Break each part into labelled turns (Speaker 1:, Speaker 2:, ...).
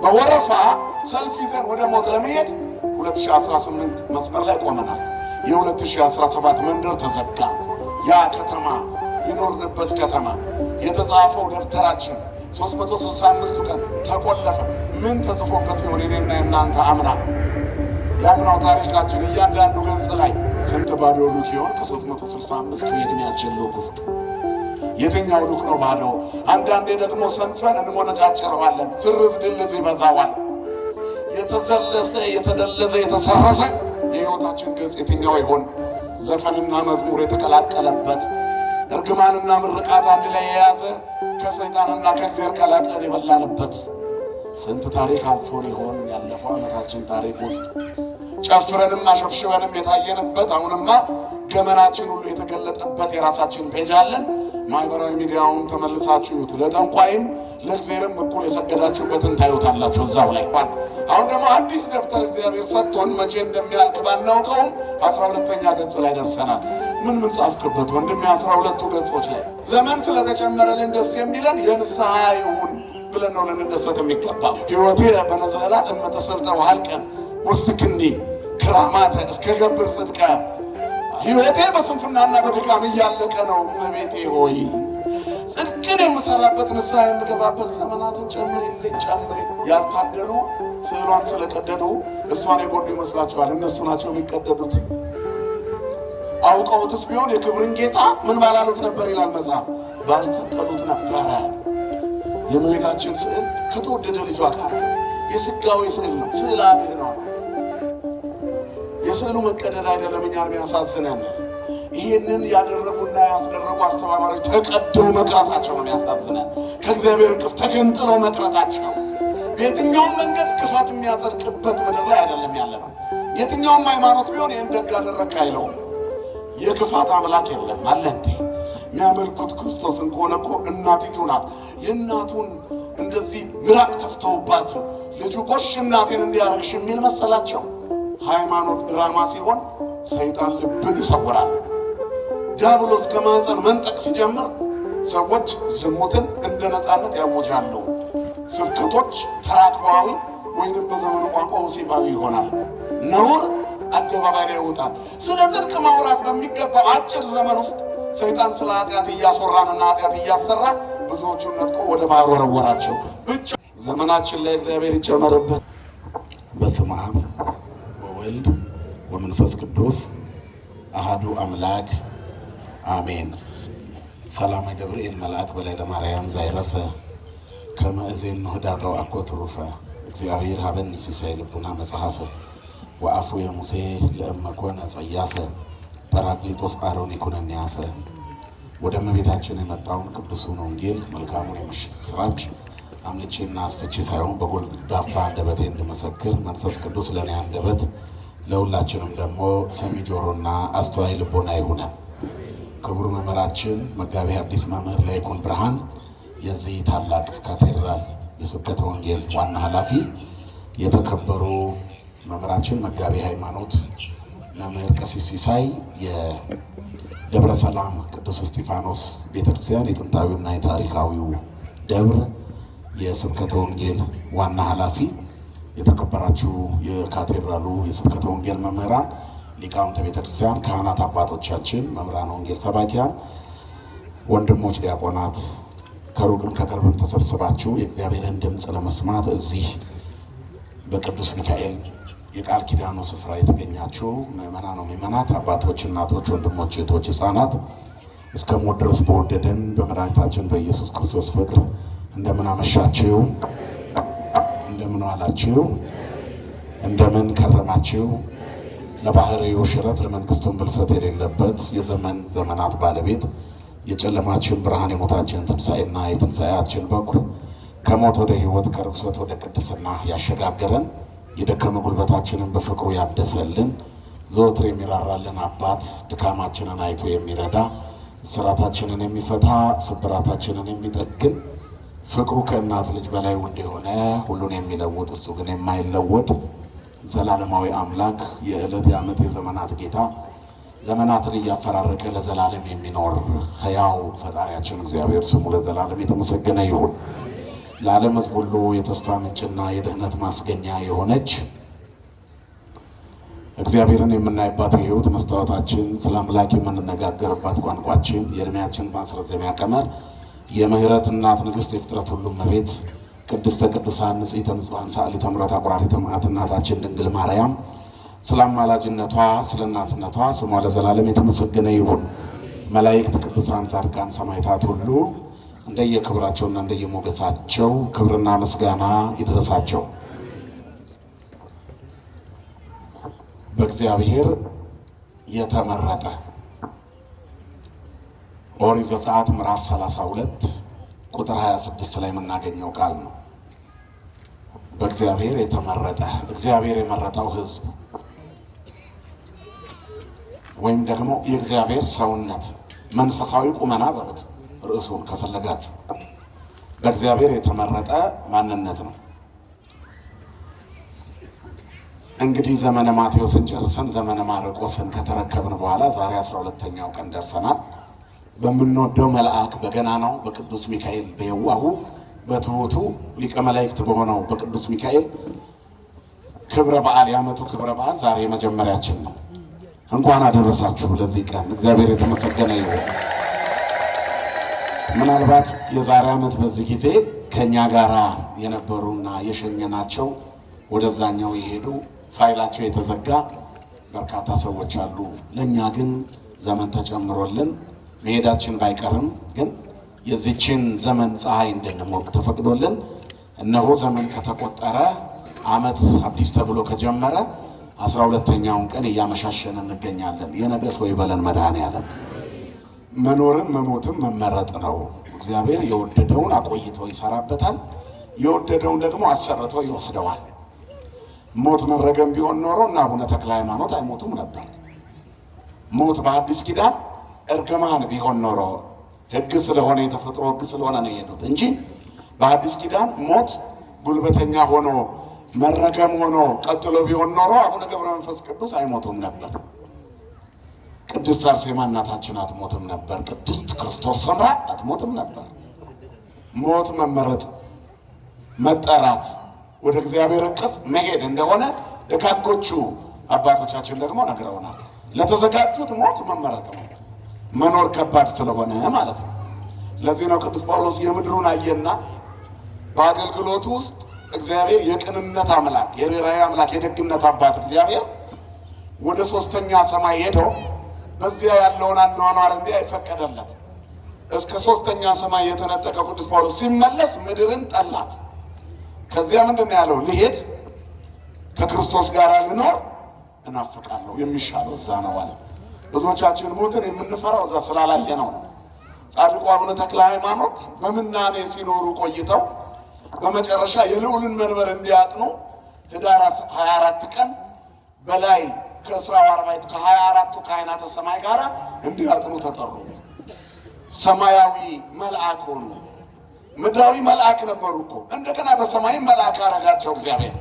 Speaker 1: በወረፋ ሰልፍ ይዘን ወደ ሞት ለመሄድ 2018 መስመር ላይ ቆመናል። የ2017 መንደር ተዘጋ። ያ ከተማ የኖርንበት ከተማ የተጻፈው ደብተራችን 365 ቀን ተቆለፈ። ምን ተጽፎበት ይሆን? እኔና እናንተ አምና ያምናው ታሪካችን እያንዳንዱ ገጽ ላይ ስንት ባዶ ሉክ ይሆን? ከ365 የዕድሜያችን ሉክ ውስጥ የትኛው ሉክ ነው ባዶ? አንዳንዴ ደግሞ ሰንፈን እንሞነጫጭረዋለን። ስርዝ ድልት ይበዛዋል። የተዘለዘ የተደለዘ የተሰረሰ የሕይወታችን ገጽ የትኛው ይሆን? ዘፈንና መዝሙር የተቀላቀለበት፣ እርግማንና ምርቃት አንድ ላይ የያዘ፣ ከሰይጣንና ከእግዚአብሔር ቀላቅለን የበላንበት ስንት ታሪክ አልፎን ይሆን? ያለፈው ዓመታችን ታሪክ ውስጥ ጨፍረንም አሸብሽበንም የታየንበት፣ አሁንማ ገመናችን ሁሉ የተገለጠበት የራሳችን ፔጅ አለን። ማህበራዊ ሚዲያውን ተመልሳችሁ ይዩት። ለጠንቋይም ለእግዚአብሔርም እኩል የሰገዳችሁበትን ታዩታላችሁ እዛው ላይ። አሁን ደግሞ አዲስ ደብተር እግዚአብሔር ሰጥቶን መቼ እንደሚያልቅ ባናውቀውም 12ኛ ገጽ ላይ ደርሰናል። ምን ጻፍክበት ወንድሜ? 12ቱ ገጾች ላይ ዘመን ስለተጨመረልን ደስ የሚለን የንስሐ ይሁን ብለን ነው ልንደሰት የሚገባ። ሕይወቴ በነዘላ እመተሰልጠው ሀልቀን ወስክኒ ክራማተ እስከ ገብር ጽድቀ። ሕይወቴ በስንፍናና በድካም እያለቀ ነው። እመቤቴ ሆይ ጽድቅን የምሰራበት ንስሐ የምገባበት ዘመናትን ጨምሪልኝ ጨምሪ። ያልታደሉ ስዕሏን ስለቀደዱ እሷን የጎዱ ይመስላችኋል? እነሱ ናቸው የሚቀደዱት። አውቀውትስ ቢሆን የክብርን ጌታ ምን ባላሉት ነበር ይላል መጽሐፍ፣ ባልሰቀሉት ነበረ። የእመቤታችን ስዕል ከተወደደ ልጇ ጋር የስጋዊ ስዕል ነው። ስዕል አድህ ነው። የስዕሉ መቀደድ አይደለም እኛን የሚያሳዝነን። ይህንን ያደረጉና ያስደረጉ አስተባባሪዎች ተቀደው መቅረታቸው ነው የሚያሳዝነን። ከእግዚአብሔር እቅፍ ተገንጥለው መቅረታቸው። በየትኛውም መንገድ ክፋት የሚያጸድቅበት ምድር ላይ አይደለም ያለ ነው። የትኛውም ሃይማኖት ቢሆን ይህን ደግ አደረግክ አይለውም። የክፋት አምላክ የለም አለ እንዴ? የሚያመልኩት ክርስቶስን ከሆነ እኮ እናቲቱ ናት። የእናቱን እንደዚህ ምራቅ ተፍተውባት ልጁ ጎሽ እናቴን እንዲያረግሽ የሚል መሰላቸው። ሃይማኖት ድራማ ሲሆን ሰይጣን ልብን ይሰውራል። ዲያብሎስ ከማህፀን መንጠቅ ሲጀምር ሰዎች ዝሙትን እንደ ነፃነት ያወጃሉ። ስብከቶች ተራክባዊ ወይንም በዘመኑ ቋንቋ ወሲባዊ ይሆናል። ነውር አደባባይ ላይ ይወጣል። ስለ ጽድቅ ማውራት በሚገባው አጭር ዘመን ውስጥ ሰይጣን ስለ ኃጢአት እያስወራንና ኃጢአት እያሰራ ብዙዎቹን ነጥቆ ወደ ባህር ወረወራቸው። ብቻ ዘመናችን ላይ እግዚአብሔር ይጨመርበት። በስመ አብ ወወልድ ወመንፈስ ቅዱስ አሃዱ አምላክ አሜን። ሰላመ ገብርኤል መልአክ በላይ ለማርያም ዛይረፈ ከመ እዜን ህዳጠው አኮ ትሩፈ እግዚአብሔር ሀበኒ ሲሳይ ልቡና መጽሐፈ ወአፉ የሙሴ ለእመኮነ ጸያፈ ጰራቅሊጦስ አሮን ይኩነኒ አፈ። ወደ እመቤታችን የመጣውን ቅዱሱን ወንጌል መልካሙን የምስራች አምልቼና አስፍቼ ሳይሆን በጎልዳፋ አንደበቴ እንድመሰክር መንፈስ ቅዱስ ለእኔ አንደበት ለሁላችንም ደግሞ ሰሚ ጆሮና አስተዋይ ልቦና ይሁነን። ክቡር መምህራችን መጋቤ ሐዲስ መምህር ለይኩን ብርሃን የዚህ ታላቅ ካቴድራል የስብከተ ወንጌል ዋና ኃላፊ፣ የተከበሩ መምህራችን መጋቤ ሃይማኖት መምህር ቀሲስ ሲሳይ የደብረ ሰላም ቅዱስ እስጢፋኖስ ቤተክርስቲያን የጥንታዊና የታሪካዊው ደብር የስብከተ ወንጌል ዋና ኃላፊ፣ የተከበራችሁ የካቴድራሉ የስብከተ ወንጌል መምህራን፣ ሊቃውንተ ቤተክርስቲያን፣ ካህናት አባቶቻችን፣ መምህራን ወንጌል ሰባኪያን፣ ወንድሞች ዲያቆናት፣ ከሩቅም ከቅርብም ተሰብስባችሁ የእግዚአብሔርን ድምፅ ለመስማት እዚህ በቅዱስ ሚካኤል የቃል ኪዳኑ ስፍራ የተገኛችሁ ምዕመናን ምዕመናት፣ አባቶች፣ እናቶች፣ ወንድሞች፣ እህቶች፣ ሕፃናት እስከ ሞት ድረስ በወደደን በመድኃኒታችን በኢየሱስ ክርስቶስ ፍቅር እንደምን አመሻችሁ? እንደምን ዋላችሁ? እንደምን ከረማችሁ? ለባህሪው ሽረት ለመንግስቱን ብልፈት የሌለበት የዘመን ዘመናት ባለቤት የጨለማችን ብርሃን የሞታችን ትንሣኤና የትንሣኤያችን በኩር ከሞት ወደ ሕይወት ከርኩሰት ወደ ቅድስና ያሸጋገረን የደከመ ጉልበታችንን በፍቅሩ ያደሰልን ዘወትር የሚራራልን አባት ድካማችንን አይቶ የሚረዳ ስራታችንን የሚፈታ ስብራታችንን የሚጠግን ፍቅሩ ከእናት ልጅ በላይ ውድ የሆነ ሁሉን የሚለውጥ እሱ ግን የማይለወጥ ዘላለማዊ አምላክ የዕለት የዓመት የዘመናት ጌታ ዘመናትን እያፈራረቀ ለዘላለም የሚኖር ሕያው ፈጣሪያችን እግዚአብሔር ስሙ ለዘላለም የተመሰገነ ይሁን። ለዓለም ሕዝብ ሁሉ የተስፋ ምንጭና የድህነት ማስገኛ የሆነች እግዚአብሔርን የምናይባት የሕይወት መስታወታችን፣ ስለ አምላክ የምንነጋገርባት ቋንቋችን፣ የዕድሜያችን ማስረዘሚያ ቀመር፣ የምህረት እናት ንግሥት፣ የፍጥረት ሁሉ እመቤት ቅድስተ ቅዱሳን ንጽሕተ ንጹሐን ሰዓሊተ ምሕረት አቁራሪተ መዓት እናታችን ድንግል ማርያም ስለ አማላጅነቷ ስለ እናትነቷ ስሟ ለዘላለም የተመሰገነ ይሁን። መላእክት፣ ቅዱሳን፣ ጻድቃን፣ ሰማዕታት ሁሉ እንደየክብራቸውና እንደየሞገሳቸው ክብርና ምስጋና ይድረሳቸው። በእግዚአብሔር የተመረጠ ኦሪት ዘጸአት ምዕራፍ 32 ቁጥር 26 ላይ የምናገኘው ቃል ነው። በእግዚአብሔር የተመረጠ እግዚአብሔር የመረጠው ሕዝብ ወይም ደግሞ የእግዚአብሔር ሰውነት መንፈሳዊ ቁመና በሉት ርዕሱን ከፈለጋችሁ በእግዚአብሔር የተመረጠ ማንነት ነው። እንግዲህ ዘመነ ማቴዎስን ጨርሰን ዘመነ ማርቆስን ከተረከብን በኋላ ዛሬ 12ኛው ቀን ደርሰናል። በምንወደው መልአክ በገናናው በቅዱስ ሚካኤል በየዋሁ በትሑቱ ሊቀ መላእክት በሆነው በቅዱስ ሚካኤል ክብረ በዓል የዓመቱ ክብረ በዓል ዛሬ መጀመሪያችን ነው። እንኳን አደረሳችሁ ለዚህ ቀን። እግዚአብሔር የተመሰገነ ይሁን። ምናልባት የዛሬ ዓመት በዚህ ጊዜ ከኛ ጋራ የነበሩና የሸኘናቸው ወደዛኛው የሄዱ ፋይላቸው የተዘጋ በርካታ ሰዎች አሉ። ለእኛ ግን ዘመን ተጨምሮልን መሄዳችን ባይቀርም ግን የዚችን ዘመን ፀሐይ እንድንሞቅ ተፈቅዶልን እነሆ ዘመን ከተቆጠረ ዓመት አዲስ ተብሎ ከጀመረ 12ኛውን ቀን እያመሻሸን እንገኛለን። የነገ ሰው ይበለን መድኃኔዓለም። መኖርም መሞትም መመረጥ ነው። እግዚአብሔር የወደደውን አቆይቶ ይሰራበታል፣ የወደደውን ደግሞ አሰርቶ ይወስደዋል። ሞት መረገም ቢሆን ኖሮ እና አቡነ ተክለ ሃይማኖት አይሞቱም ነበር። ሞት በአዲስ ኪዳን እርግማን ቢሆን ኖሮ ሕግ ስለሆነ የተፈጥሮ ሕግ ስለሆነ ነው የሄዱት እንጂ በአዲስ ኪዳን ሞት ጉልበተኛ ሆኖ መረገም ሆኖ ቀጥሎ ቢሆን ኖሮ አቡነ ገብረ መንፈስ ቅዱስ አይሞቱም ነበር። ቅድስት አርሴማ እናታችን አትሞትም ነበር። ቅድስት ክርስቶስ ሰምራ አትሞትም ነበር። ሞት መመረጥ፣ መጠራት፣ ወደ እግዚአብሔር እቅፍ መሄድ እንደሆነ ደጋጎቹ አባቶቻችን ደግሞ ነግረውናል። ለተዘጋጁት ሞት መመረጥ ነው። መኖር ከባድ ስለሆነ ማለት ነው። ለዚህ ነው ቅዱስ ጳውሎስ የምድሩን አየና በአገልግሎቱ ውስጥ እግዚአብሔር የቅንነት አምላክ፣ የርኅራኄ አምላክ፣ የደግነት አባት እግዚአብሔር ወደ 3ኛ ሰማይ ሄደው በዚያ ያለውን አኗኗር እንዲህ አይፈቀደለት። እስከ 3ኛ ሰማይ የተነጠቀ ቅዱስ ጳውሎስ ሲመለስ ምድርን ጠላት። ከዚያ ምንድን ነው ያለው? ልሄድ ከክርስቶስ ጋር ልኖር እናፍቃለሁ፣ የሚሻለው እዛ ነው አለ። ብዙዎቻችን ሞትን የምንፈራው እዛ ስላላየ ነው። ጻድቁ አቡነ ተክለ ሃይማኖት በምናኔ ሲኖሩ ቆይተው በመጨረሻ የልዑልን መንበር እንዲያጥኑ ህዳር 24 ቀን በላይ ከእስራው አርባዕቱ ከ24ቱ ካህናተ ሰማይ ጋር እንዲያጥኑ ተጠሩ። ሰማያዊ መልአክ ሆኑ። ምድራዊ መልአክ ነበሩ እኮ። እንደገና በሰማይ መልአክ አረጋቸው እግዚአብሔር።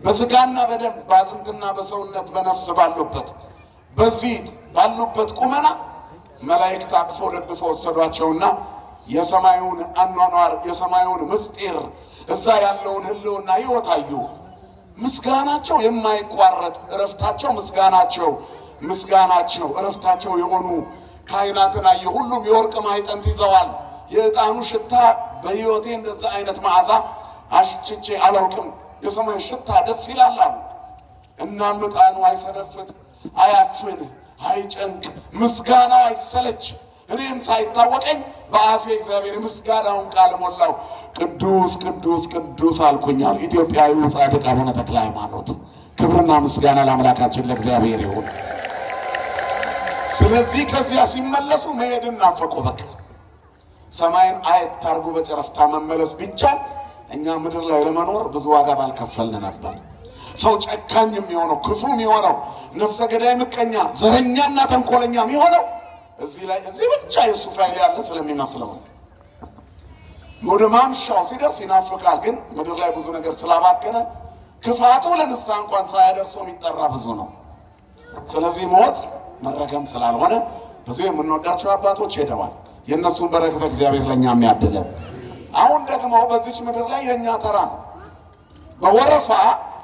Speaker 1: በስጋና በደም በአጥንትና በሰውነት በነፍስ ባሉበት በዚህ ባሉበት ቁመና መላእክት አቅፈው ደግፈው ወሰዷቸውና የሰማዩን አኗኗር የሰማዩን ምስጢር እዛ ያለውን ህልውና ሕይወት አዩ። ምስጋናቸው የማይቋረጥ እረፍታቸው ምስጋናቸው እረፍታቸው የሆኑ ካህናትን አየ። ሁሉም የወርቅ ማዕጠንት ይዘዋል። የዕጣኑ ሽታ በሕይወቴ እንደዛ አይነት መዓዛ አሽችቼ አላውቅም። የሰማይ ሽታ ደስ ይላል አሉ። እናም ዕጣኑ አይሰነፍጥ፣ አያፍን፣ አይጨንቅ፣ ምስጋናው አይሰለች። እኔም ሳይታወቀኝ በአፌ እግዚአብሔር ምስጋናውን ቃል ሞላው። ቅዱስ ቅዱስ ቅዱስ አልኩኛል። ኢትዮጵያዊው ጻድቅ አቡነ ተክለ ሃይማኖት። ክብርና ምስጋና ለአምላካችን ለእግዚአብሔር ይሁን። ስለዚህ ከዚያ ሲመለሱ መሄድን ናፈቁ። በቃ ሰማይን አየት አድርጎ በጨረፍታ መመለስ ቢቻል እኛ ምድር ላይ ለመኖር ብዙ ዋጋ ባልከፈልን ነበር። ሰው ጨካኝ የሚሆነው ክፉ የሚሆነው ነፍሰ ገዳይ ምቀኛ ዘረኛና ተንኮለኛ የሚሆነው እዚህ ብቻ የእሱ ፋይል ያለ ስለሚመስለው ወደ ማምሻው ሲደርስ ይናፍቃል። ግን ምድር ላይ ብዙ ነገር ስላባከነ ክፋቱ ለንስሐ እንኳን ሳያደርሰው የሚጠራ ብዙ ነው። ስለዚህ ሞት መረገም ስላልሆነ ብዙ የምንወዳቸው አባቶች ሄደዋል። የእነሱን በረከት እግዚአብሔር ለእኛ የሚያድለን አሁን ደግሞ በዚች ምድር ላይ የኛ ተራ ነው። በወረፋ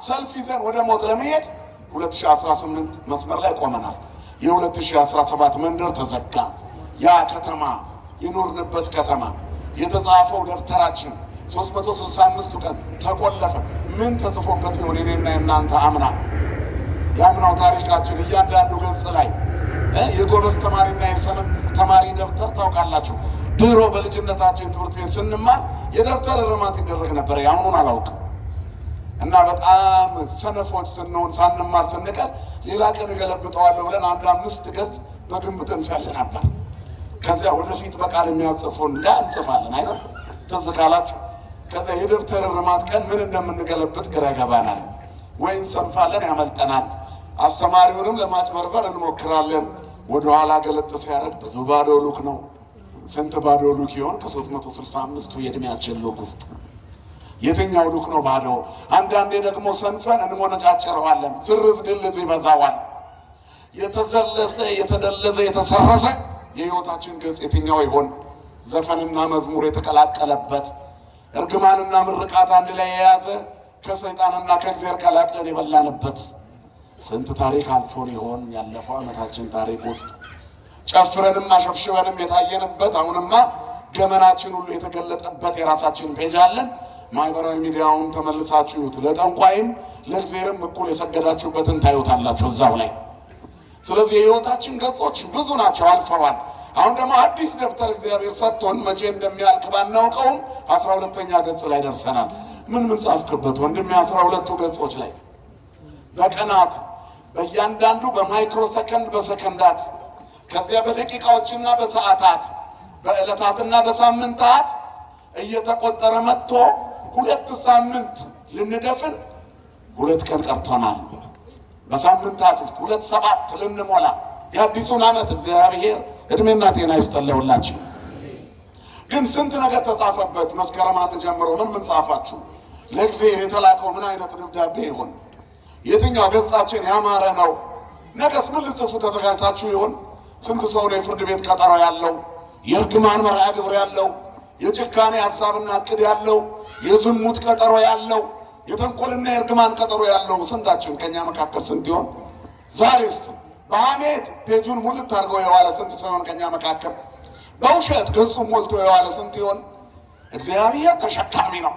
Speaker 1: ሰልፍ ይዘን ወደ ሞት ለመሄድ 2018 መስመር ላይ ቆመናል። የ2017 መንደር ተዘጋ። ያ ከተማ የኖርንበት ከተማ የተጻፈው ደብተራችን 365 ቀን ተቆለፈ። ምን ተጽፎበት ይሆን? እኔና የእናንተ አምና የአምናው ታሪካችን እያንዳንዱ ገጽ ላይ የጎበዝ ተማሪና የሰነፍ ተማሪ ደብተር ታውቃላችሁ። ድሮ በልጅነታችን ትምህርት ቤት ስንማር የደብተር እርማት ይደረግ ነበር። ያሁኑን አላውቅም። እና በጣም ሰነፎች ስንሆን ሳንማር ስንቀር ሌላ ቀን እገለብጠዋለሁ ብለን 5 ገጽ በግምት እንሰል ነበር። ከዚያ ወደፊት በቃል የሚያጽፉን እንጽፋለን አይደል? ትዝ ካላችሁ ከዚያ የደብተር እርማት ቀን ምን እንደምንገለብጥ ግራ ገባናል። ወይ እንሰንፋለን፣ ያመልጠናል። አስተማሪውንም ለማጭበርበር እንሞክራለን። ወደኋላ ገለጥ ሲያደርግ ብዙ ባዶ ሉክ ነው። ስንት ባዶ ሉክ ይሆን? ከ365ቱ የእድሜያችን ሉክ ውስጥ የትኛው ሉክ ነው ባዶ? አንዳንዴ ደግሞ ሰንፈን እንሞነጫጭረዋለን። ዝርዝ ድልዝ ይበዛዋል። የተዘለዘ የተደለዘ የተሰረሰ የህይወታችን ገጽ የትኛው ይሆን? ዘፈንና መዝሙር የተቀላቀለበት፣ እርግማንና ምርቃት አንድ ላይ የያዘ፣ ከሰይጣንና ከእግዚአብሔር ቀላቅለን የበላንበት ስንት ታሪክ አልፎን ይሆን? ያለፈው ዓመታችን ታሪክ ውስጥ ጨፍረንም አሸብሽበንም የታየንበት፣ አሁንማ ገመናችን ሁሉ የተገለጠበት የራሳችን ፔጅ አለን። ማህበራዊ ሚዲያውን ተመልሳችሁ ይዩት። ለጠንቋይም ለእግዚአብሔርም እኩል የሰገዳችሁበትን ታዩታላችሁ እዛው ላይ። ስለዚህ የህይወታችን ገጾች ብዙ ናቸው፣ አልፈዋል። አሁን ደግሞ አዲስ ደብተር እግዚአብሔር ሰጥቶን መቼ እንደሚያልቅ ባናውቀውም 12ኛ ገጽ ላይ ደርሰናል። ምን ጻፍክበት ወንድሜ? 12ቱ ገጾች ላይ በቀናት በእያንዳንዱ በማይክሮ ሰከንድ በሰከንዳት ከዚያ በደቂቃዎችና በሰዓታት በዕለታትና በሳምንታት እየተቆጠረ መጥቶ 2 ሳምንት ልንደፍን 2 ቀን ቀርቶናል። በሳምንታት ውስጥ 2 ልንሞላ የአዲሱን ዓመት እግዚአብሔር እድሜና ጤና ይስጠለውላችሁ። ግን ስንት ነገር ተጻፈበት። መስከረም 1 ጀምሮ ምን ጻፋችሁ? ለእግዚአብሔር የተላከው ምን አይነት ደብዳቤ ይሆን? የትኛው ገጻችን ያማረ ነው? ነገስ ምን ልጽፉ ተዘጋጅታችሁ ይሆን? ስንት ሰው ነው የፍርድ ቤት ቀጠሮ ያለው፣ የእርግማን መርሃ ግብር ያለው፣ የጭካኔ ሀሳብና እቅድ ያለው፣ የዝሙት ቀጠሮ ያለው፣ የተንኮልና የእርግማን ቀጠሮ ያለው ስንታችን? ከኛ መካከል ስንት ይሆን? ዛሬስ በሐሜት ፔጁን ሙልት አድርገው የዋለ ስንት ሰው ይሆን? ከኛ መካከል በውሸት ገጹን ሞልቶ የዋለ ስንት ይሆን? እግዚአብሔር ተሸካሚ ነው።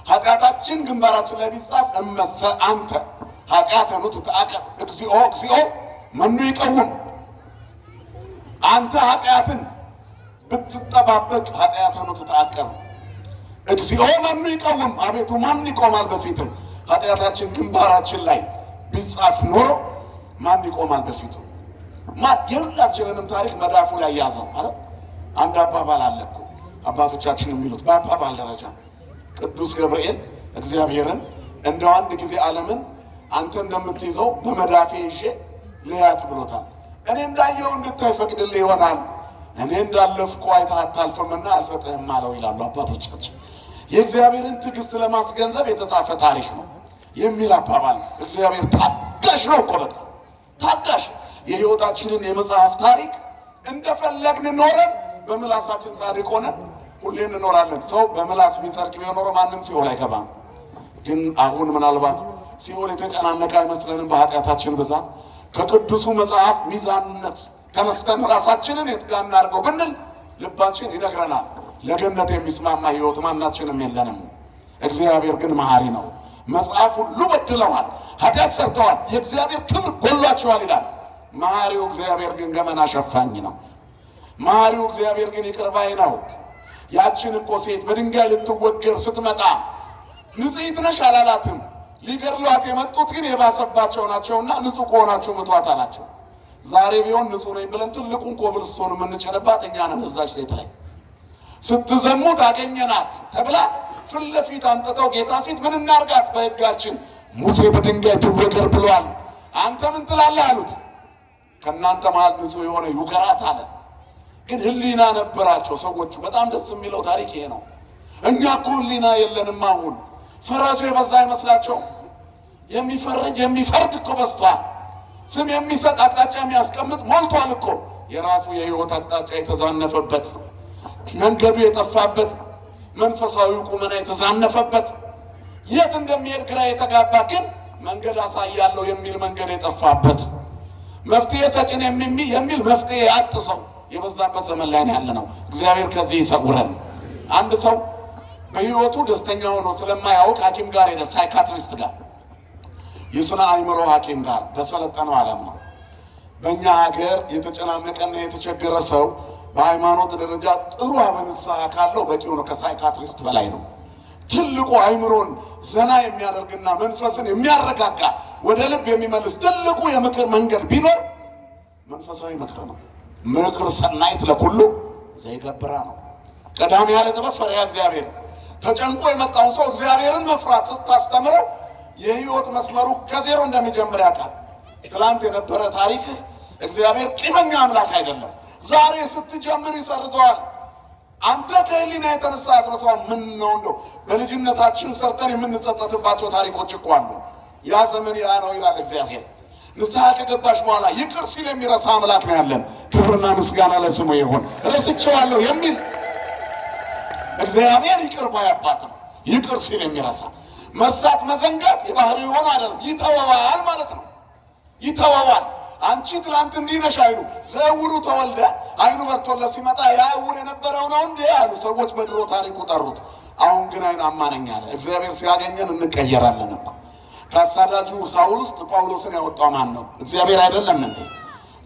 Speaker 1: ኃጢአታችን ግንባራችን ላይ ቢጻፍ እመሰ አንተ ኃጢአተኑ ትተአቀብ እግዚኦ እግዚኦ መኑ ይቀውም። አንተ ኃጢአትን ብትጠባበቅ ኃጢአተኑ ትተአቀብ እግዚኦ መኑ ይቀውም። አቤቱ ማን ይቆማል በፊት? ኃጢአታችን ግንባራችን ላይ ቢጻፍ ኖሮ ማን ይቆማል በፊቱ? ማን? የሁላችንንም ታሪክ መዳፉ ላይ ያዘው ማለት አንድ አባባል አለ እኮ አባቶቻችን የሚሉት በአባባል ደረጃ ቅዱስ ገብርኤል እግዚአብሔርን እንደው አንድ ጊዜ ዓለምን አንተ እንደምትይዘው በመዳፌ ይዤ ልያት ብሎታል። እኔ እንዳየው እንድታይ ፈቅድልህ ይሆናል፣ እኔ እንዳለፍኩ አይተህ አታልፍምና አልሰጥህም አለው ይላሉ አባቶቻችን። የእግዚአብሔርን ትዕግስት ለማስገንዘብ የተጻፈ ታሪክ ነው የሚል አባባል። እግዚአብሔር ታጋሽ ነው እኮ በጣም ታጋሽ። የህይወታችንን የመጽሐፍ ታሪክ እንደፈለግን ኖረን በምላሳችን ጻድቅ ሆነን ሁሌ እንኖራለን። ሰው በምላስ ቢጸድቅ ቢኖረው ማንም ሲኦል አይገባም። ግን አሁን ምናልባት ሲኦል የተጨናነቀ አይመስለንም በኃጢአታችን ብዛት። ከቅዱሱ መጽሐፍ ሚዛንነት ተነስተን ራሳችንን የት ጋር እናድርገው ብንል ልባችን ይነግረናል። ለገነት የሚስማማ ህይወት ማናችንም የለንም። እግዚአብሔር ግን መሐሪ ነው። መጽሐፍ ሁሉ በድለዋል፣ ኃጢአት ሰርተዋል፣ የእግዚአብሔር ክብር ጎሏቸዋል ይላል። መሐሪው እግዚአብሔር ግን ገመና ሸፋኝ ነው። መሐሪው እግዚአብሔር ግን ይቅር ባይ ነው። ያችን እኮ ሴት በድንጋይ ልትወገር ስትመጣ ንጽሕት ነሽ አላላትም። ሊገድሏት የመጡት ግን የባሰባቸው ናቸውና ንጹሕ ከሆናችሁ ምቷት አላቸው። ዛሬ ቢሆን ንጹሕ ነኝ ብለን ትልቁን ኮብልስቶን የምንጭንባት እኛ ነን። እዛች ሴት ላይ ስትዘሙት አገኘናት ተብላ ፊት ለፊት አንጥተው ጌታ ፊት ምን እናርጋት? በሕጋችን ሙሴ በድንጋይ ትወገር ብሏል፣ አንተ ምን ትላለህ አሉት። ከእናንተ መሃል ንጹሕ የሆነ ይውገራት አለ። ግን ህሊና ነበራቸው ሰዎቹ። በጣም ደስ የሚለው ታሪክ ይሄ ነው። እኛ እኮ ህሊና የለንም። አሁን ፈራጁ የበዛ አይመስላቸው? የሚፈርጅ የሚፈርድ እኮ በዝቷል። ስም የሚሰጥ አቅጣጫ የሚያስቀምጥ ሞልቷል እኮ። የራሱ የህይወት አቅጣጫ የተዛነፈበት መንገዱ የጠፋበት መንፈሳዊ ቁመና የተዛነፈበት የት እንደሚሄድ ግራ የተጋባ ግን መንገድ አሳያለሁ የሚል መንገድ የጠፋበት መፍትሄ ሰጭን የሚል መፍትሄ ያጥ ሰው የበዛበት ዘመን ላይ ያለ ነው። እግዚአብሔር ከዚህ ይሰውረን። አንድ ሰው በህይወቱ ደስተኛ ሆኖ ስለማያውቅ ሐኪም ጋር ሄደ። ሳይካትሪስት ጋር፣ የስነ አእምሮ ሐኪም ጋር በሰለጠነው ዓለም ነው። በእኛ ሀገር የተጨናነቀና የተቸገረ ሰው በሃይማኖት ደረጃ ጥሩ አበንሳ ካለው በቂው ነው። ከሳይካትሪስት በላይ ነው። ትልቁ አእምሮን ዘና የሚያደርግና መንፈስን የሚያረጋጋ ወደ ልብ የሚመልስ ትልቁ የምክር መንገድ ቢኖር መንፈሳዊ ምክር ነው። ምክር ሰናይት ለኩሉ ዘይገብራ ነው። ቀዳሚ ያለ ጥበብ ፈሪሃ እግዚአብሔር። ተጨንቆ የመጣውን ሰው እግዚአብሔርን መፍራት ስታስተምረው የህይወት መስመሩ ከዜሮ እንደሚጀምር ያውቃል። ትላንት የነበረ ታሪክህ እግዚአብሔር ቂመኛ አምላክ አይደለም። ዛሬ ስትጀምር ይሰርዘዋል። አንተ ከህሊና የተነሳ አትረሳውም። ምን ነው እንደው በልጅነታችን ሰርተን የምንጸጸትባቸው ታሪኮች እኮ አሉ። ያ ዘመን ያ ነው ይላል እግዚአብሔር። ንስሐ ከገባሽ በኋላ ይቅር ሲል የሚረሳ አምላክ ነው ያለን። ክብርና ምስጋና ለስሙ ይሁን። ረስቼዋለሁ የሚል እግዚአብሔር ይቅር ባይ አባት ነው። ይቅር ሲል የሚረሳ መርሳት መዘንጋት የባህሪ ሆነ አይደለም፣ ይተወዋል ማለት ነው። ይተወዋል። አንቺ ትላንት እንዲህ ነሽ አይሉ ዘውሩ ተወልደ አይኑ በርቶለት ሲመጣ ያ ዕውር የነበረው ነው እንዴ አሉ ሰዎች በድሮ ታሪኩ ጠሩት። አሁን ግን አይናማ ነኝ አለ። እግዚአብሔር ሲያገኘን እንቀየራለን እኮ። ከአሳዳጁ ሳውል ውስጥ ጳውሎስን ያወጣው ማን ነው? እግዚአብሔር አይደለም እንዴ?